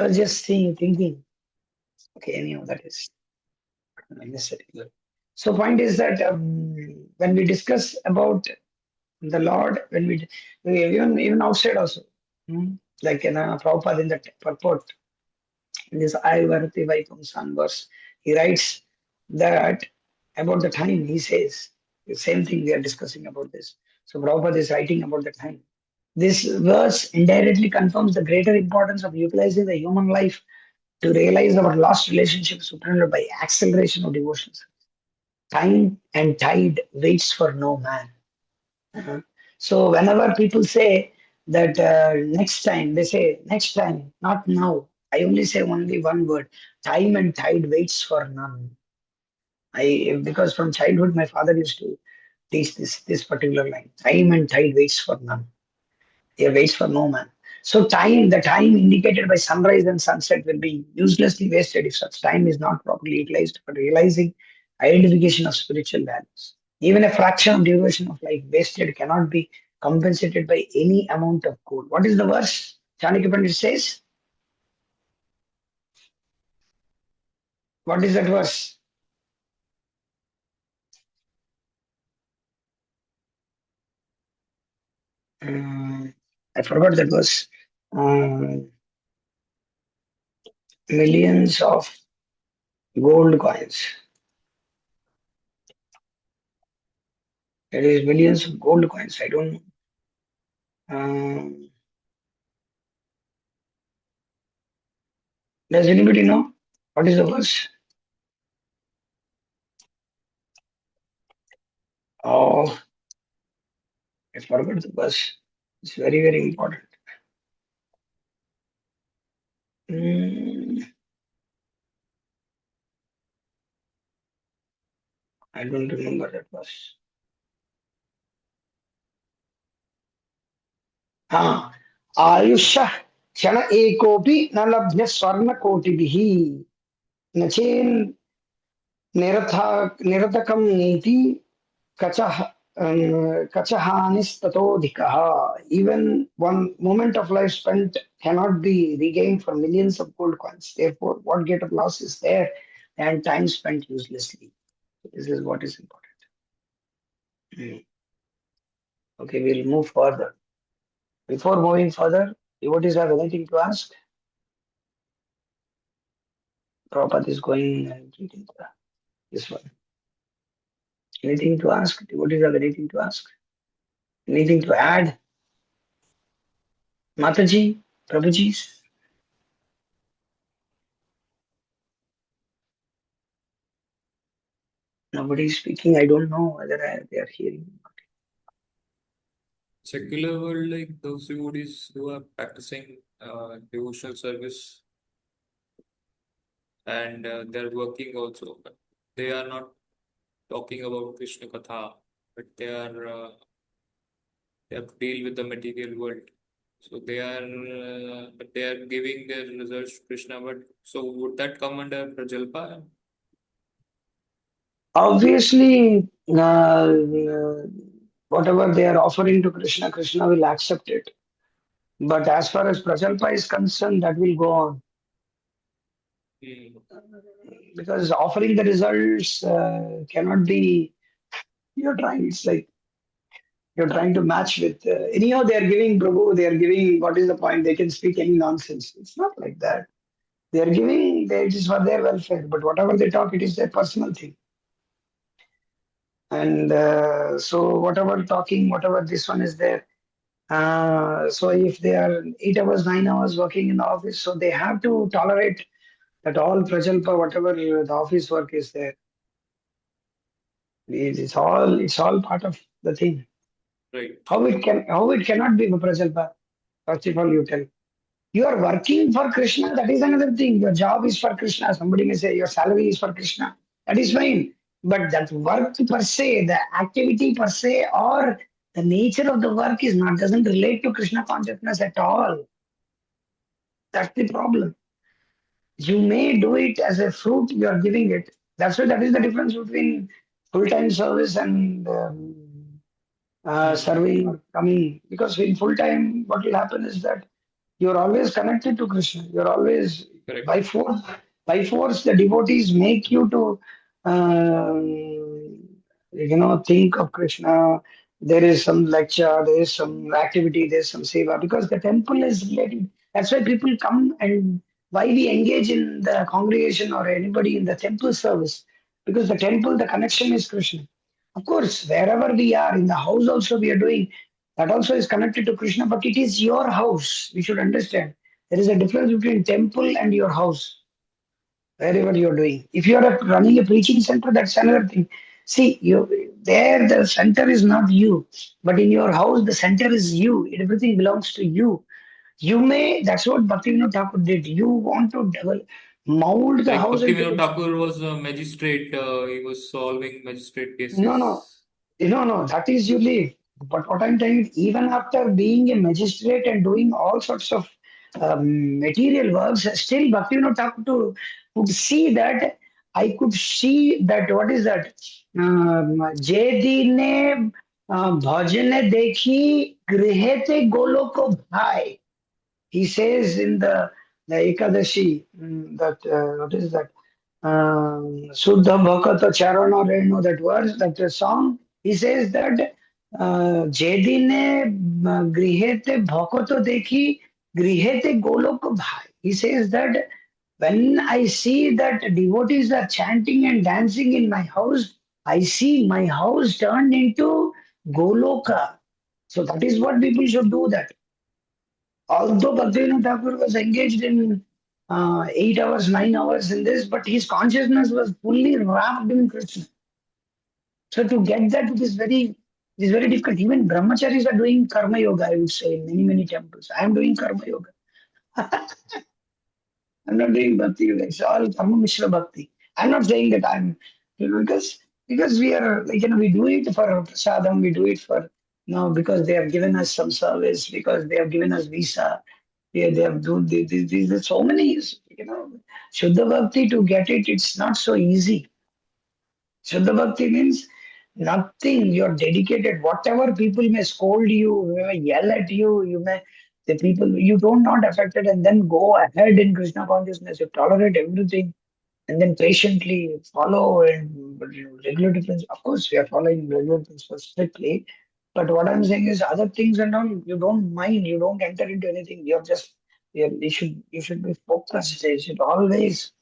was just thinking, okay, anyhow, that is unnecessary. So point is that when we discuss about the Lord, when we even outside also, like in Prabhupada in the purport, in this I Varati Vaikumsan verse, he writes that about the time, he says, the same thing we are discussing about this. So Prabhupada is writing about the time. This verse indirectly confirms the greater importance of utilizing the human life to realize our lost relationship surrounded by acceleration of devotions. Time and tide waits for no man. Uh-huh. So whenever people say that next time, they say next time, not now. I only say only one word: time and tide waits for none. Because from childhood my father used to teach this particular line: time and tide waits for none. It waits for no man. So the time indicated by sunrise and sunset will be uselessly wasted if such time is not properly utilized for realizing identification of spiritual values. Even a fraction of duration of life wasted cannot be compensated by any amount of gold. What is the verse? Chanakya Pandit says, what is that verse? I forgot that verse. Millions of gold coins. There is millions of gold coins. I don't know. Does anybody know what is the verse? Oh, I forgot the verse. It's very, very important. I don't remember that verse. आयुष्य क्षण एकोपि न लभ्य स्वर्ण कोटिभिः न चेन् निरतकं नीति कचः kachahanistatodhikaha. Even one moment of life spent cannot be regained for millions of gold coins. Therefore, what get of loss is there? and time spent uselessly. This is what is important. Okay, we'll move further. Before moving further, devotees have anything to ask? Prabhupada is going and reading this one. Anything to ask? Devotees have anything to ask? Anything to add? Mataji, Prabhuji? Nobody is speaking. I don't know whether they are hearing. Secular world, like those devotees who are practicing devotional service and they're working also, but they are not talking about Krishna Katha, but they have to deal with the material world. So but they are giving their results to Krishna. But so would that come under Prajalpa? Obviously, whatever they are offering to Krishna, Krishna will accept it. But as far as Prajalpa is concerned, that will go on. Because offering the results cannot be, it's like you're trying to match with, anyhow, they are giving Prabhu, they are giving, what is the point? They can speak any nonsense. It's not like that. They are giving, it is for their welfare, but whatever they talk, it is their personal thing. And so whatever talking, whatever this one is there. So if they are 8 hours, 9 hours working in the office, so they have to tolerate that all Prajalpa, whatever the office work is there. It's all part of the thing. Right. How it cannot be Prajalpa? First of all, you tell. You are working for Krishna, that is another thing. Your job is for Krishna. Somebody may say your salary is for Krishna. That is fine. But that work per se, the activity per se, or the nature of the work doesn't relate to Krishna consciousness at all. That's the problem. You may do it as a fruit you are giving it. That is the difference between full-time service and serving or coming. Because in full-time, what will happen is that you're always connected to Krishna. You're always Correct. by force, the devotees make you to, think of Krishna. There is some lecture, there is some activity, there is some seva, because the temple is related. That's why people come, and why we engage in the congregation or anybody in the temple service, because the temple, the connection is Krishna. Of course, wherever we are, in the house also we are doing, that also is connected to Krishna, but it is your house. We should understand. There is a difference between temple and your house, wherever you're doing. If you are running a preaching center, that's another thing. See, the center is not you, but in your house, the center is you. Everything belongs to you. That's what Bhaktivinoda Thakur did. You want to mold the Like house into. Bhaktivinoda Thakur was a magistrate, he was solving magistrate No, no. cases. No, that is you leave. But what I'm telling you, even after being a magistrate and doing all sorts of material works, still Bhaktivinoda Thakur could see that. I could see that. What is that? Jedine bhajane dekhi grihete goloko bhai. He says in the Ekadashi that what is that? Suddha Bhakata Charana Renu, that verse, that song, he says that Jedine Grihete Bhakato Dekhi Grihete Golok Bhai. He says that when I see that devotees are chanting and dancing in my house, I see my house turned into Goloka. So that is what people should do that. Although Bhaktivinoda Thakur was engaged in 8 hours, 9 hours in this, but his consciousness was fully wrapped in Krishna. So to get that, it is very difficult. Even brahmacharis are doing karma yoga, I would say, in many, many temples. I am doing karma yoga. I'm not doing bhakti yoga. It's all karma mishra bhakti. I'm not saying that because we are like, we do it for prasadam, we do it for because they have given us some service, because they have given us visa. Yeah, they have done these are so many, Shuddha Bhakti, to get it, it's not so easy. Shuddha Bhakti means nothing. You're dedicated. Whatever people may scold you, may yell at you, the people, you don't not affect it, and then go ahead in Krishna consciousness. You tolerate everything. and then patiently follow and regulatory principles. Of course, we are following regulatory principles strictly. But what I'm saying is other things and all, you don't mind, you don't enter into anything. You're just you should be focused. You should always.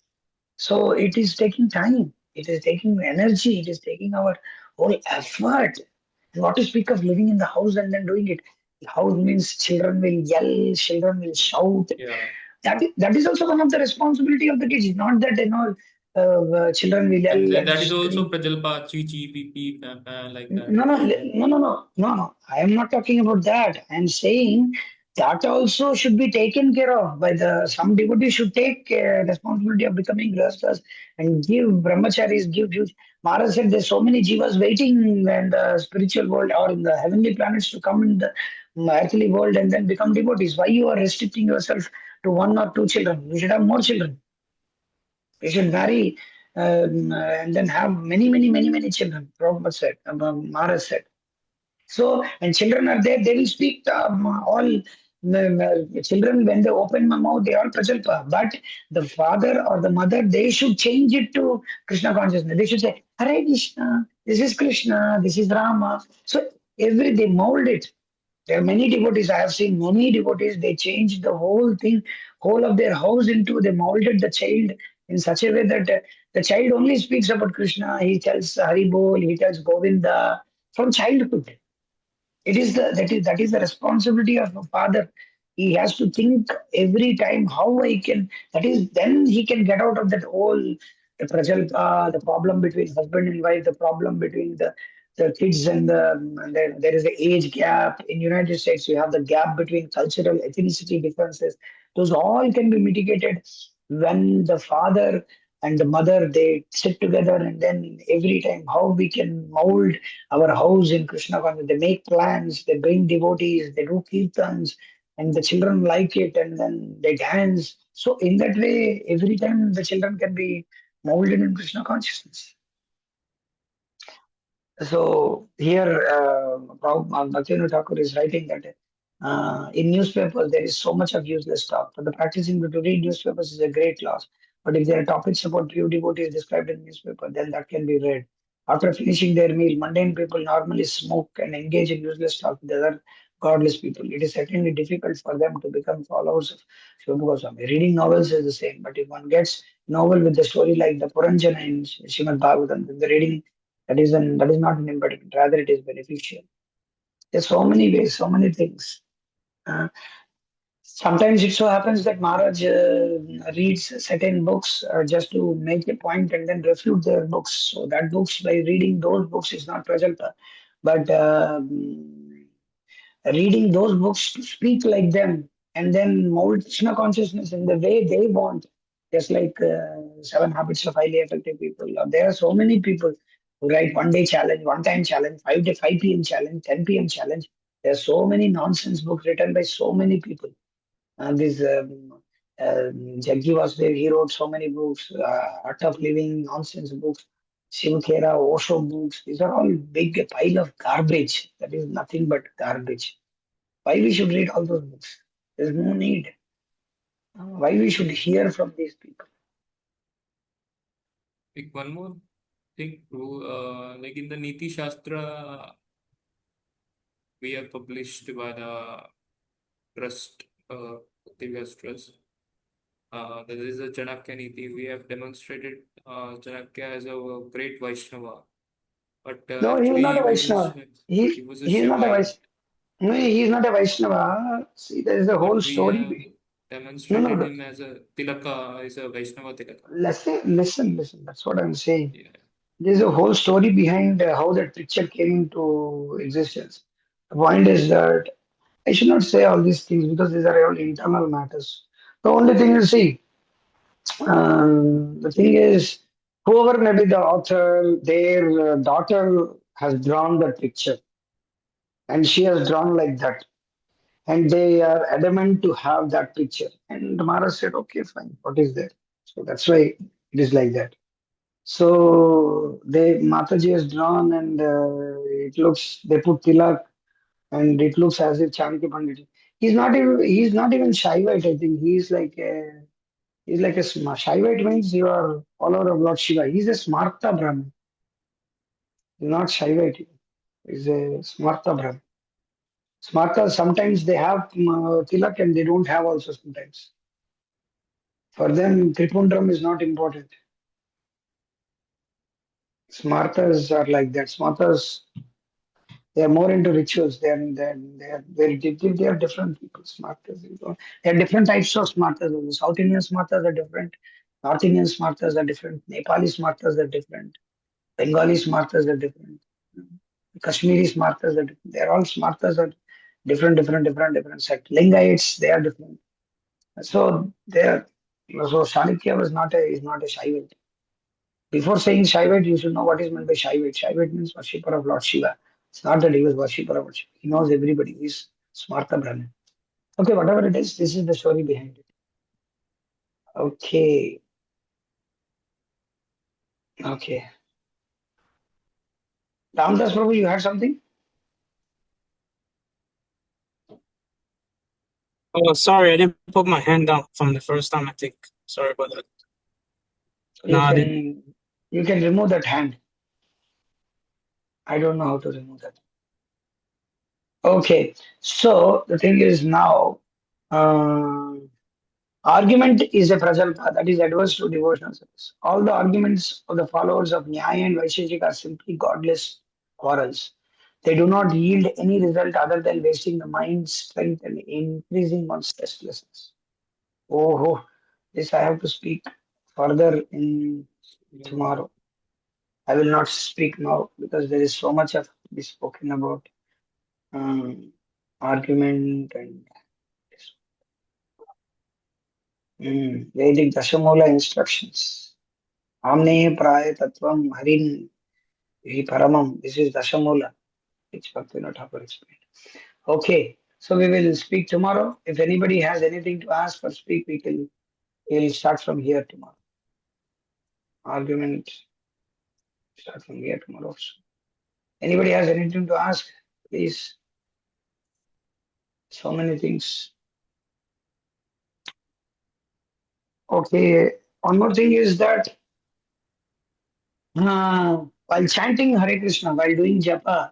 So it is taking time. It is taking energy. It is taking our whole effort. And what to speak of living in the house and then doing it? The house means children will yell, children will shout. Yeah. That is also one of the responsibility of the kids. Not that children will And yell and that is also scream. Prajalpa, chi chi, pee pee, like that. No, no, no, no, no, no, no. I am not talking about that. I am saying that also should be taken care of by the some devotees should take responsibility of becoming grihasthas and give brahmacharis, give huge. Maharaj said there's so many jivas waiting in the spiritual world or in the heavenly planets to come in the earthly world and then become devotees. Why you are restricting yourself to one or two children? You should have more children. You should marry and then have many, many, many, many children. Prabhupada said, Maharaj said. So, and children are there, they will speak all children, when they open my mouth, they all prajalpa. But the father or the mother, they should change it to Krishna consciousness. They should say, Hare Krishna, this is Krishna, this is Rama. So, they mold it. There are many devotees, I have seen many devotees, they changed the whole thing, whole of their house into, they molded the child in such a way that the child only speaks about Krishna, he tells Hari Bol, he tells Govinda from childhood. It is that is the responsibility of a father. He has to think every time how I can. That is then he can get out of that whole the prajalpa, the problem between husband and wife, the problem between the kids and there is the age gap. In United States, you have the gap between cultural ethnicity differences. Those all can be mitigated when the father and the mother they sit together and then every time how we can mold our house in Krishna consciousness. They make plans, they bring devotees, they do kirtans, and the children like it, and then they dance. So in that way, every time the children can be molded in Krishna consciousness. So here, Bhaktivinoda Thakur is writing that in newspapers there is so much of useless talk. For the practicing to read newspapers is a great loss. But if there are topics about pure devotees described in newspaper, then that can be read. After finishing their meal, mundane people normally smoke and engage in useless talk with other godless people. It is certainly difficult for them to become followers of Śrī Goswami. Reading novels is the same, but if one gets novel with the story like the Puranjana in Srimad Bhagavatam, then the reading that is not an impediment, rather it is beneficial. There's so many ways, so many things. Uh, Sometimes it so happens that Maharaj reads certain books just to make a point and then refute their books. So that books, by reading those books is not prajalpa. But reading those books to speak like them and then mold Krishna consciousness in the way they want. Just like Seven Habits of Highly Effective People. There are so many people who write one day challenge, one time challenge, 5 p.m. challenge, 10 p.m. challenge. There are so many nonsense books written by so many people. This Jaggi Vasudev, he wrote so many books, Art of Living, nonsense books, Shiv Khera, Osho books. These are all big pile of garbage. That is nothing but garbage. Why we should read all those books? There's no need. Why we should hear from these people? Like one more thing, like in the Niti Shastra, we have published by the trust, Divyas Trust. There is a Chanakya Niti. We have demonstrated Chanakya as a great Vaishnava, but No, he is not actually a Vaishnava. he was a He is not a Shaivite. Vaishnava. No, he is not a Vaishnava. See, there is a whole But we story. have No, no, demonstrated no. him as a Tilaka, as a Vaishnava Tilaka. Listen. That's what I'm saying. Yeah. There's a whole story behind how that picture came into existence. The point is that I should not say all these things because these are all internal matters. The only thing is, see, the thing is, whoever may be the author, their daughter has drawn that picture, and she has drawn like that, and they are adamant to have that picture. And Maharaj said, "Okay, fine. What is there?" So that's why it is like that. So they Mataji has drawn, and it looks they put tilak, and it looks as if Chanakya Pandit. He's not even Shaivite. I think he's like He's like a Shaivite means you are follower of Lord Shiva. He's a Smarta Brahmin. He's not Shaivite. He's a Smarta Brahmin. Smarta, sometimes they have tilak and they don't have also sometimes. For them, Tripundram is not important. Smartas are like that. Smartas, they are more into rituals. They are different people. Smartas. There are different types of smartas. The South Indian smartas are different. North Indian smartas are different. Nepali smartas are different. Bengali smartas are different. Kashmiri smartas are different. They are all smartas are different sect. Lingaites, they are different. So Chanakya is not a Shaivite. Before saying Shaivite, you should know what is meant by Shaivite. Shaivite means worshipper of Lord Shiva. It's not that he was worshipper of Lord Shiva. He knows everybody. He's Smarta Brahmin. Okay, whatever it is, this is the story behind it. Okay. Okay. Ramdas Prabhu, you had something? Oh, sorry, I didn't put my hand down from the first time, I think. Sorry about that. No, I didn't. You can remove that hand. I don't know how to remove that. Okay. So the thing is now, argument is a prajalpa, that is adverse to devotional service. All the arguments of the followers of Nyaya and Vaisheshika are simply godless quarrels. They do not yield any result other than wasting the mind's strength and increasing one's restlessness. Oh, this I have to speak further in tomorrow. I will not speak now because there is so much of to be spoken about argument and Vedic Dashamula instructions. Amne Praya Tattvam Harin Hi Paramam. This is Dashamula, which Bhaktivinoda Ṭ𝚑ā𝚔 explained. Okay, so we will speak tomorrow. If anybody has anything to ask or speak, we'll start from here tomorrow. Argument start from here tomorrow. Anybody has anything to ask, please. So many things. Okay, one more thing is that while chanting Hare Krishna, while doing japa,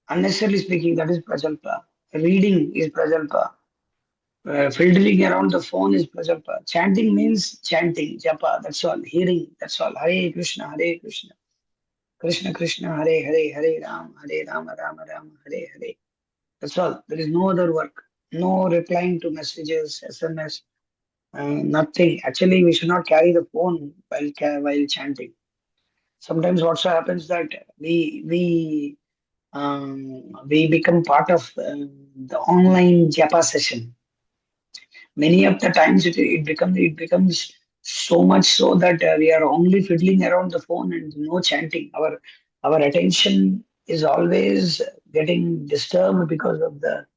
unnecessarily speaking, that is prajalpa. Reading is prajalpa. Filtering around the phone is prajalpa. Chanting means chanting, japa, that's all. Hearing, that's all. Hare Krishna, Hare Krishna. Krishna Krishna, Hare Hare, Hare Ram, Hare Rama, Rama Rama, Hare Hare. That's all. There is no other work. No replying to messages, SMS, nothing. Actually, we should not carry the phone while chanting. Sometimes what so happens that we become part of the online japa session. Many of the times it becomes so much so that we are only fiddling around the phone and no chanting. Our attention is always getting disturbed because of the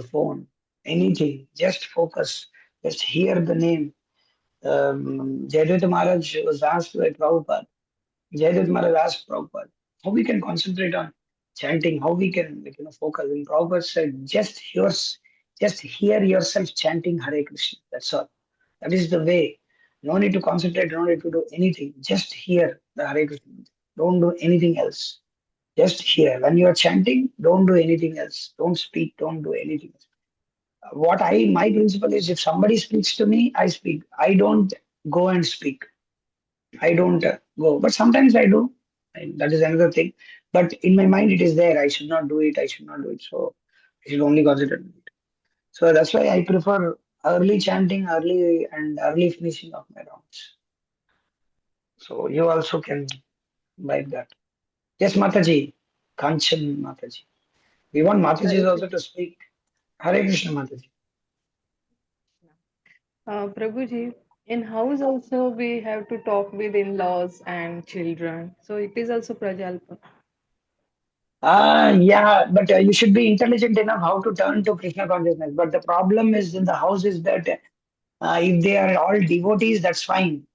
phone. Anything, just focus, just hear the name. Jayadvaita Maharaj was asked by Prabhupada. Jayadvaita Maharaj asked Prabhupada, how we can concentrate on chanting, how we can focus. And Prabhupada said, just hear yourself chanting Hare Krishna. That's all. That is the way. No need to concentrate, no need to do anything. Just hear the Hare Krishna. Don't do anything else. Just hear. When you are chanting, don't do anything else. Don't speak, don't do anything else. My principle is if somebody speaks to me, I speak. I don't go and speak. I don't go, but sometimes I do. And that is another thing. But in my mind, it is there. I should not do it. I should not do it. So I should only concentrate on it. So that's why I prefer early chanting, early finishing of my rounds. So you also can like that. Yes, Mataji, Kanchan Mataji. We want Mataji also to speak. Hare Krishna Mataji. Prabhuji, in house also we have to talk with in-laws and children. So it is also Prajalpa. Yeah, but you should be intelligent enough how to turn to Krishna consciousness. But the problem is in the house is that if they are all devotees, that's fine.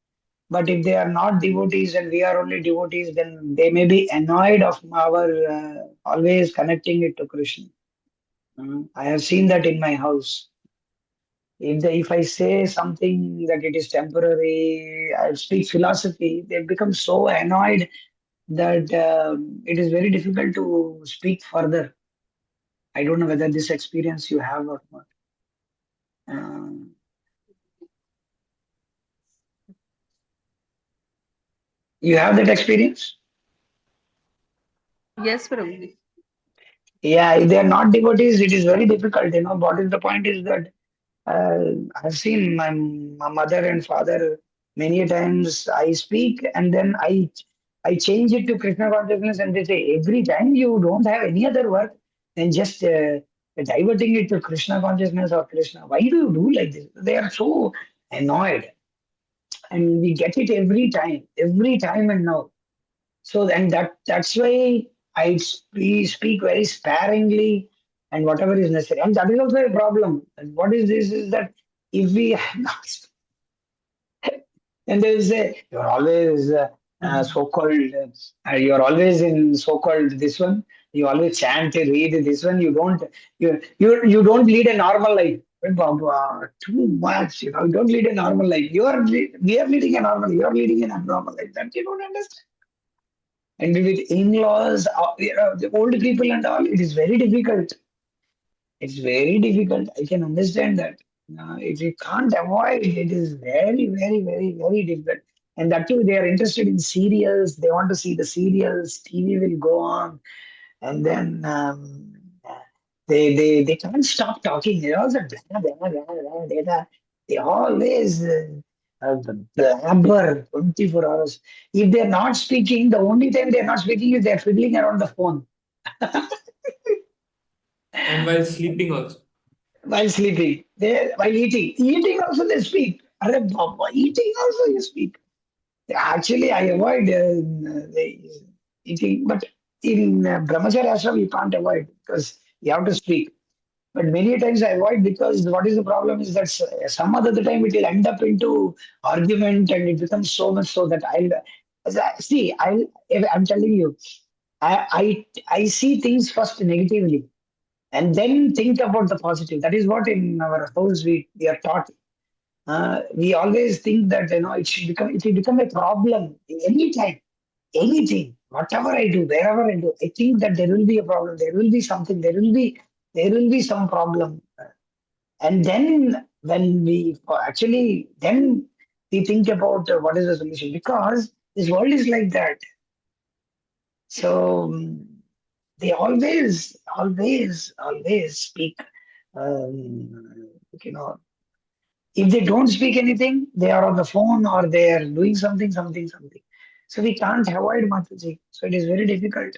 But if they are not devotees and we are only devotees, then they may be annoyed of our always connecting it to Krishna. I have seen that in my house. If I say something that it is temporary, I speak philosophy, they become so annoyed that it is very difficult to speak further. I don't know whether this experience you have or not. You have that experience? Yes, Prabhuji. Yeah, if they are not devotees, it is very difficult. What is the point is that I've seen my mother and father many times. I speak and then I change it to Krishna consciousness, and they say every time you don't have any other work than just diverting it to Krishna consciousness or Krishna. Why do you do like this? They are so annoyed, and we get it every time and now. So and that's why we speak very sparingly and whatever is necessary. And that is also a problem. And what is this is that if we have not, and they will say you're always so-called, you're always in so-called this one. You always chant, read this one. You don't lead a normal life. Baba, too much. You don't lead a normal life. We are leading a normal. You are leading an abnormal life. That you don't understand. And with in-laws, the old people and all, it is very difficult. It's very difficult. I can understand that. If you can't avoid, it is very, very, very, very difficult. And that too, they are interested in serials. They want to see the serials. TV will go on, and then they can't stop talking. They also blah, blah, blah, blah, they always blabber 24 hours. If they're not speaking, the only time they're not speaking is they're fiddling around the phone And while sleeping also. while sleeping. While eating also they speak. Arre Baba, eating also you speak. Actually, I avoid eating, but in Brahmacharya ashram you can't avoid because you have to speak. But many times I avoid because what is the problem is that some other time it will end up into argument and it becomes so much so that I'm telling you, I see things first negatively and then think about the positive. That is what in our house we are taught. We always think that it will become a problem any time, anything, whatever I do, wherever I do. I think that there will be a problem. There will be something. There will be some problem. And then when we actually then we think about what is the solution because this world is like that. So they always speak. Um, you know, if they don't speak anything, they are on the phone or they are doing something. So we can't avoid Mataji. So it is very difficult.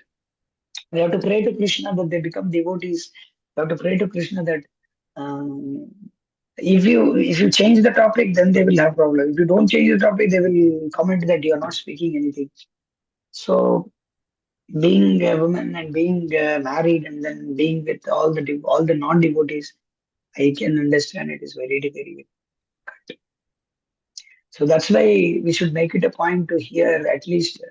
We have to pray to Krishna that they become devotees. We have to pray to Krishna that um, if you change the topic, then they will have problem. If you don't change the topic, they will comment that you are not speaking anything. So being a woman and being married and then being with all the non-devotees, I can understand it is very difficult. So that's why we should make it a point to hear at least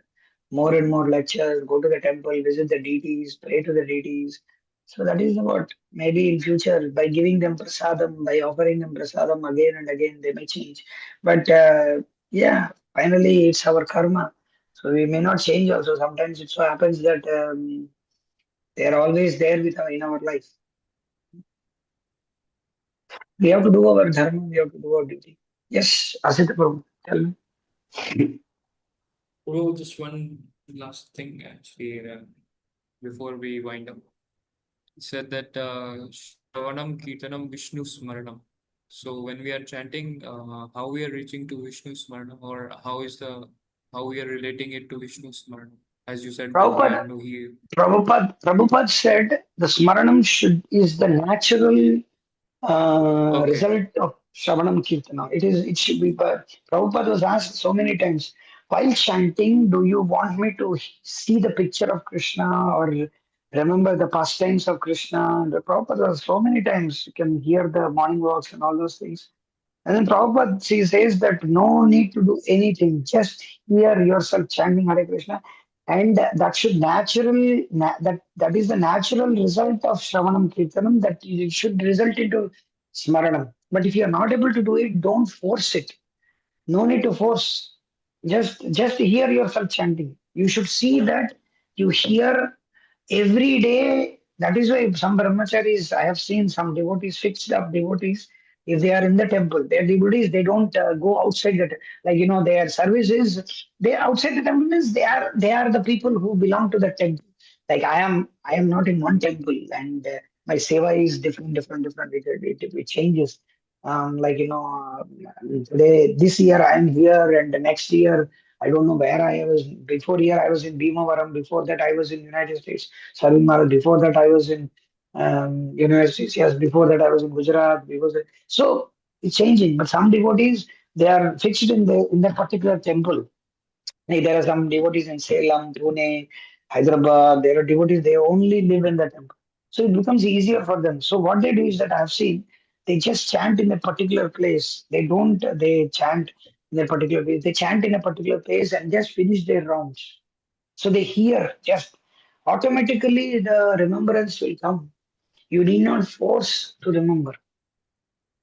more and more lectures, go to the temple, visit the deities, pray to the deities. So that is what maybe in future by giving them prasadam, by offering them prasadam again and again, they may change. But yeah, finally it's our karma. So we may not change also. Sometimes it so happens that they are always there in our life. We have to do our dharma, we have to do our duty. Yes, Asita Prabhu, tell me. Bro, just one last thing actually, before we wind up. He said that Shravanam Kirtanam Vishnu Smaranam. So when we are chanting, how we are reaching to Vishnu Smaranam, or how we are relating it to Vishnu Smaranam? As you said, Prabhupada, Bhagwan, he Prabhupada said the Smaranam is the natural okay. result of Shravanam Kirtana. It should be, but Prabhupada was asked so many times, while chanting, do you want me to see the picture of Krishna or remember the pastimes of Krishna? And the Prabhupada was so many times, you can hear the morning walks and all those things. And then Prabhupada she says that no need to do anything, just hear yourself chanting Hare Krishna, and that should that is the natural result of Shravanam Kirtanam, that it should result into Smaranam. But if you are not able to do it, don't force it. No need to force. Just hear yourself chanting. You should see that you hear every day. That is why some brahmacharis, I have seen some devotees, fixed up devotees, if they are in the temple, their devotees, they don't go outside that. Like, their service is, they outside the temple means they are the people who belong to the temple. Like I am not in one temple, and my seva is different. It changes. Like, today, this year I am here, and the next year I don't know where I was. Before here I was in Bhimavaram. Before that I was in United States serving Maharaj. Before that I was in universities. Yes, before that I was in Gujarat. So it's changing. But some devotees, they are fixed in that particular temple. Like, there are some devotees in Salem, Pune, Hyderabad. There are devotees, they only live in the temple. So it becomes easier for them. So what they do is that I've seen, they just chant in a particular place. They chant in a particular place. They chant in a particular place and just finish their rounds. So they hear, just automatically the remembrance will come. You need not force to remember.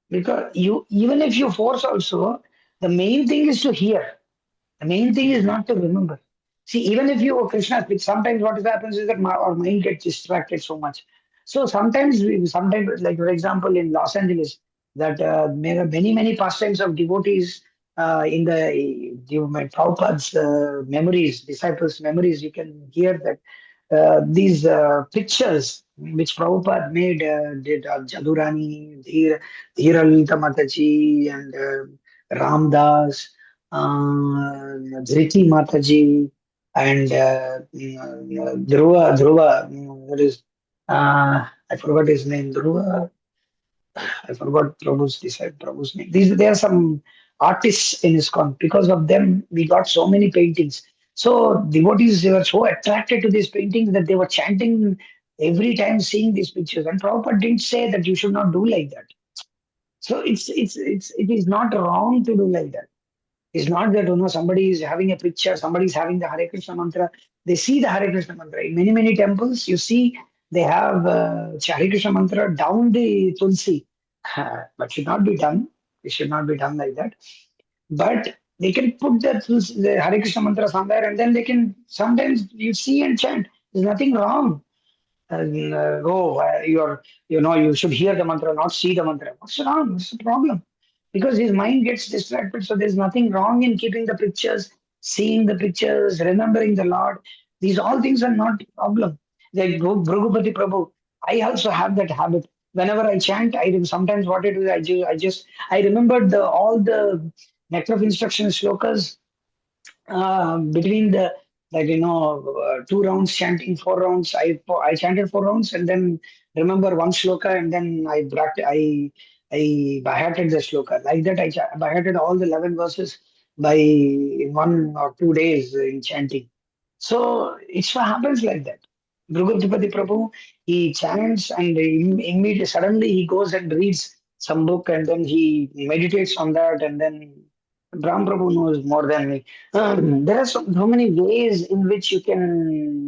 Because even if you force also, the main thing is to hear. The main thing is not to remember. See, even if you Krishna speak, sometimes what happens is that our mind gets distracted so much. So sometimes, like for example, in Los Angeles, that there are many pastimes of devotees in my Prabhupada's memories, disciples' memories. You can hear that these pictures which Prabhupada made, did Jadurani, Dheeralita Mataji, and Ramdas, Dhriti Mataji, and Dhruva, that is, I forgot his name, Dhruva. I forgot Prabhu's name. There are some artists in ISKCON. Because of them, we got so many paintings. So devotees, they were so attracted to these paintings that they were chanting every time seeing these pictures. And Prabhupada didn't say that you should not do like that. So it is not wrong to do like that. It's not that somebody is having a picture, somebody is having the Hare Krishna mantra. They see the Hare Krishna mantra in many temples. You see, they have Hare Krishna mantra down the tulsi, but should not be done. It should not be done like that. But they can put the Hare Krishna mantra somewhere, and then they can sometimes you see and chant. There's nothing wrong. You should hear the mantra, not see the mantra. What's wrong? What's the problem? Because his mind gets distracted. So there's nothing wrong in keeping the pictures, seeing the pictures, remembering the Lord. These all things are not a problem. Like Bhrugupati Prabhu, I also have that habit. Whenever I chant, sometimes what I do, I remembered all the nectar of instruction shlokas between the, like, 2 rounds chanting, 4 rounds. I chanted 4 rounds and then remember one shloka, and then I by hearted the shloka. Like that, by hearted all the 11 verses in 1 or 2 days in chanting. So it happens like that. Bhrugupati Prabhu, he chants, and immediately suddenly he goes and reads some book, and then he meditates on that, and then Ram Prabhu knows more than me. There are so many ways in which you can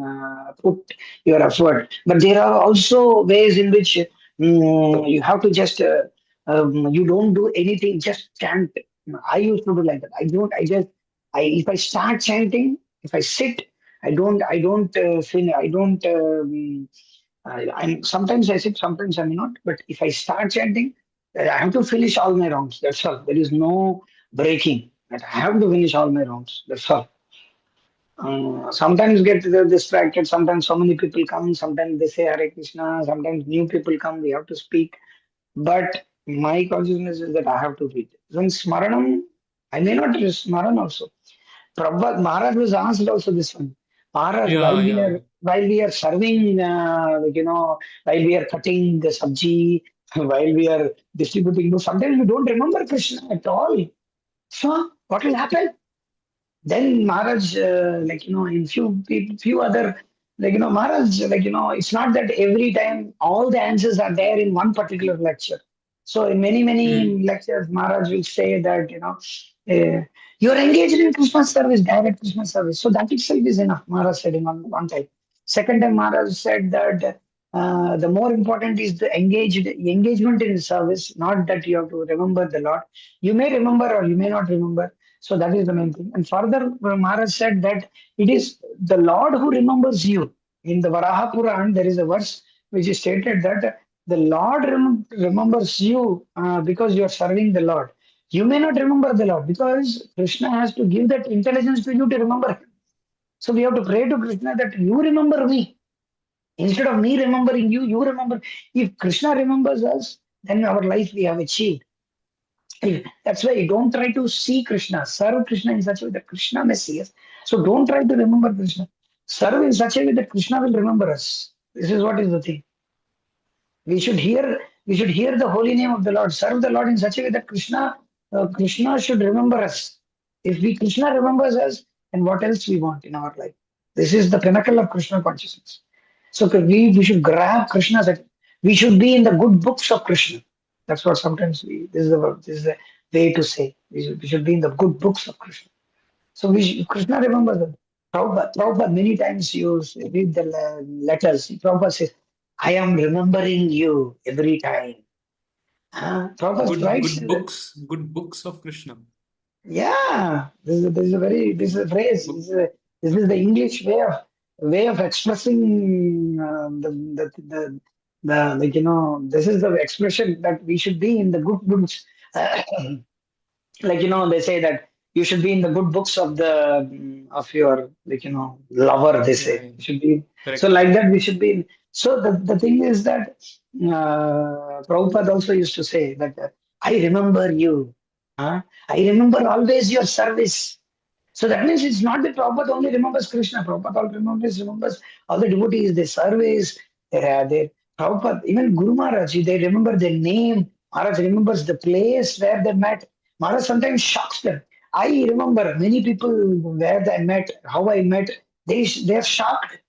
put your effort, but there are also ways in which you have to just you don't do anything, just chant. I used to do like that. I don't. If I start chanting, if I sit, I don't finish. I don't. Sometimes I sit, sometimes I may not. But if I start chanting, I have to finish all my rounds. That's all. There is no breaking. That I have to finish all my rounds. That's all. Sometimes get distracted. Sometimes so many people come. Sometimes they say Hare Krishna. Sometimes new people come. We have to speak. But my consciousness is that I have to read. When Smaranam, I may not Smaran also. Prabhupada Maharaj was asked also this one. Maharaj, Yeah, yeah. while we are serving, while we are cutting the sabji, while we are distributing books, sometimes we don't remember Krishna at all. So what will happen? Then Maharaj, in few other, Maharaj, it's not that every time all the answers are there in one particular lecture. So in many Hmm. lectures, Maharaj will say that, you're engaged in Krishna service, direct Krishna service. So that itself is enough, Maharaj said in one time. Second time, Maharaj said that The more important is the engagement in service, not that you have to remember the Lord. You may remember or you may not remember. So that is the main thing. And further, Maharaj said that it is the Lord who remembers you. In the Varaha Puran, there is a verse which is stated that the Lord remembers you because you are serving the Lord. You may not remember the Lord because Krishna has to give that intelligence to you to remember Him. So we have to pray to Krishna that you remember me. Instead of me remembering you, you remember. If Krishna remembers us, then our life we have achieved. That's why you don't try to see Krishna, serve Krishna in such a way that Krishna may see us. So don't try to remember Krishna. Serve in such a way that Krishna will remember us. This is what is the thing. We should hear the holy name of the Lord. Serve the Lord in such a way that Krishna should remember us. If Krishna remembers us, then what else we want in our life? This is the pinnacle of Krishna consciousness. So we should grab Krishna's. We should be in the good books of Krishna. That's what sometimes this is the way to say. We should be in the good books of Krishna. So Krishna remembers us. Prabhupada many times you read the letters. Prabhupada says, I am remembering you every time. Prabhupada writes Good books of Krishna. Yeah, this is a phrase. This is the English way of expressing the like this is the expression that we should be in the good books. Like they say that you should be in the good books of your lover. They say Yeah. you should be. Correct. So like that we should be. So the thing is that Prabhupada also used to say that I remember you. I remember always your service. So that means it's not that Prabhupada only remembers Krishna. Prabhupada also remembers all the devotees, their service, their Prabhupada, even Guru Maharaj, they remember their name. Maharaj remembers the place where they met. Maharaj sometimes shocks them. I remember many people where they met, how I met. They're shocked.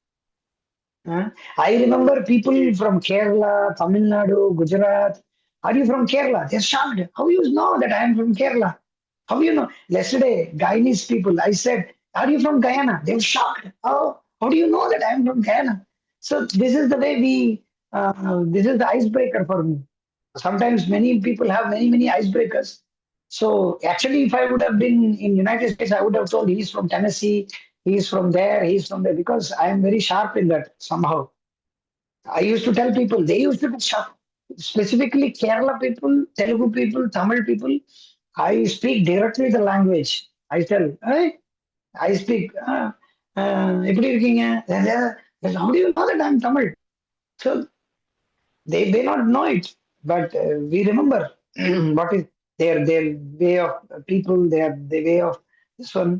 I remember people from Kerala, Tamil Nadu, Gujarat. Are you from Kerala? They're shocked. How you know that I am from Kerala? How you know? Yesterday, Guyanese people, I said, are you from Guyana? They were shocked. How do you know that I am from Guyana? So this is the way this is the icebreaker for me. Sometimes many people have many icebreakers. So actually, if I would have been in United States, I would have told he's from Tennessee, he's from there, he's from there, because I am very sharp in that somehow. I used to tell people, they used to be sharp. Specifically Kerala people, Telugu people, Tamil people, I speak directly the language. I tell, hey, I speak, எப்படி இருக்கீங்க? How do you know that I'm Tamil? So they may not know it, but we remember what is their way of people, their way of this one.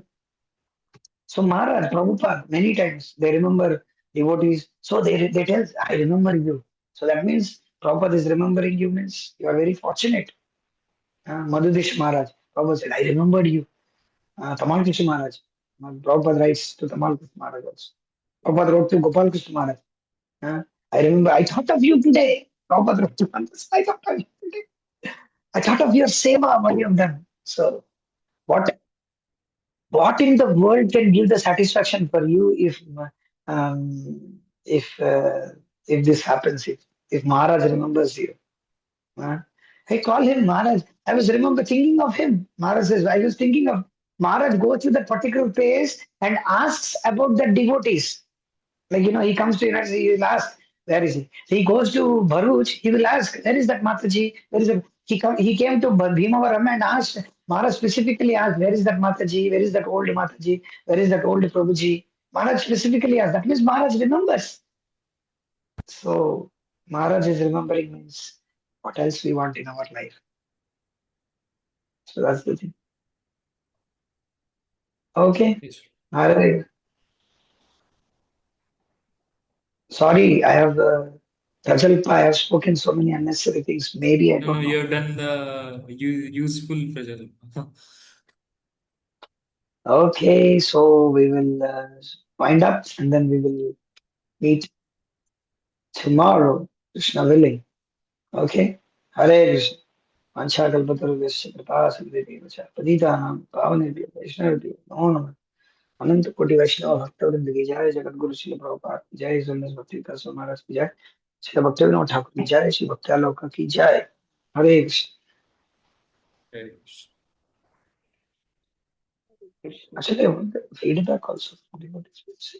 So Maharaj, Prabhupada, many times they remember devotees. So they tell, I remember you. So that means Prabhupada is remembering you means you are very fortunate. Madhudish Maharaj, Prabhupada said, I remembered you. Tamal Krishna Maharaj, Prabhupada writes to Tamal Krishna Maharaj also. Prabhupada wrote to Gopal Krishna Maharaj. I remember, I thought of you today. Prabhupada wrote to Maharaj, I thought of you today. I thought of your seva, what you have done. So what in the world can give the satisfaction for you um, if uh, if this happens, if Maharaj remembers you? I call him Maharaj. I was thinking of him. Maharaj says, I was thinking of Maharaj goes to that particular place and asks about the devotees. Like, he comes to United States, he will ask, where is he? He goes to Bharuch, he will ask, where is that Mataji? Where is it? He came to Bhimavaram and asked, Maharaj specifically asked, where is that Mataji? Where is that old Mataji? Where is that old Prabhuji? Maharaj specifically asked. That means Maharaj remembers. So Maharaj is remembering means what else we want in our life. So that's the thing. Okay. Yes. Maharaj. Sorry, I have Prajalpa, I have spoken so many unnecessary things. Maybe I No, don't know. you have done the useful Prajalpa. Okay, so we will wind up and then we will meet tomorrow, Krishna willing. Okay? Hare Krishna. Vanchakalpatarubhyasya kripasindedevacha patitanam pavanebhyo vaishnavibhyo namo namah. अनंत कोटि वैष्णव भक्तवृंद की जय, जगत गुरु श्रील प्रभुपाद की जय, Śrīla Bhaktivinoda Ṭ𝚑ā𝚔 की जय, Śrīla Bhaktivinoda Ṭhākur ki jai, Śrī Bhaktyāloka ki jai. Hare Krishna. Okay. Actually, I want the feedback also from the devotees.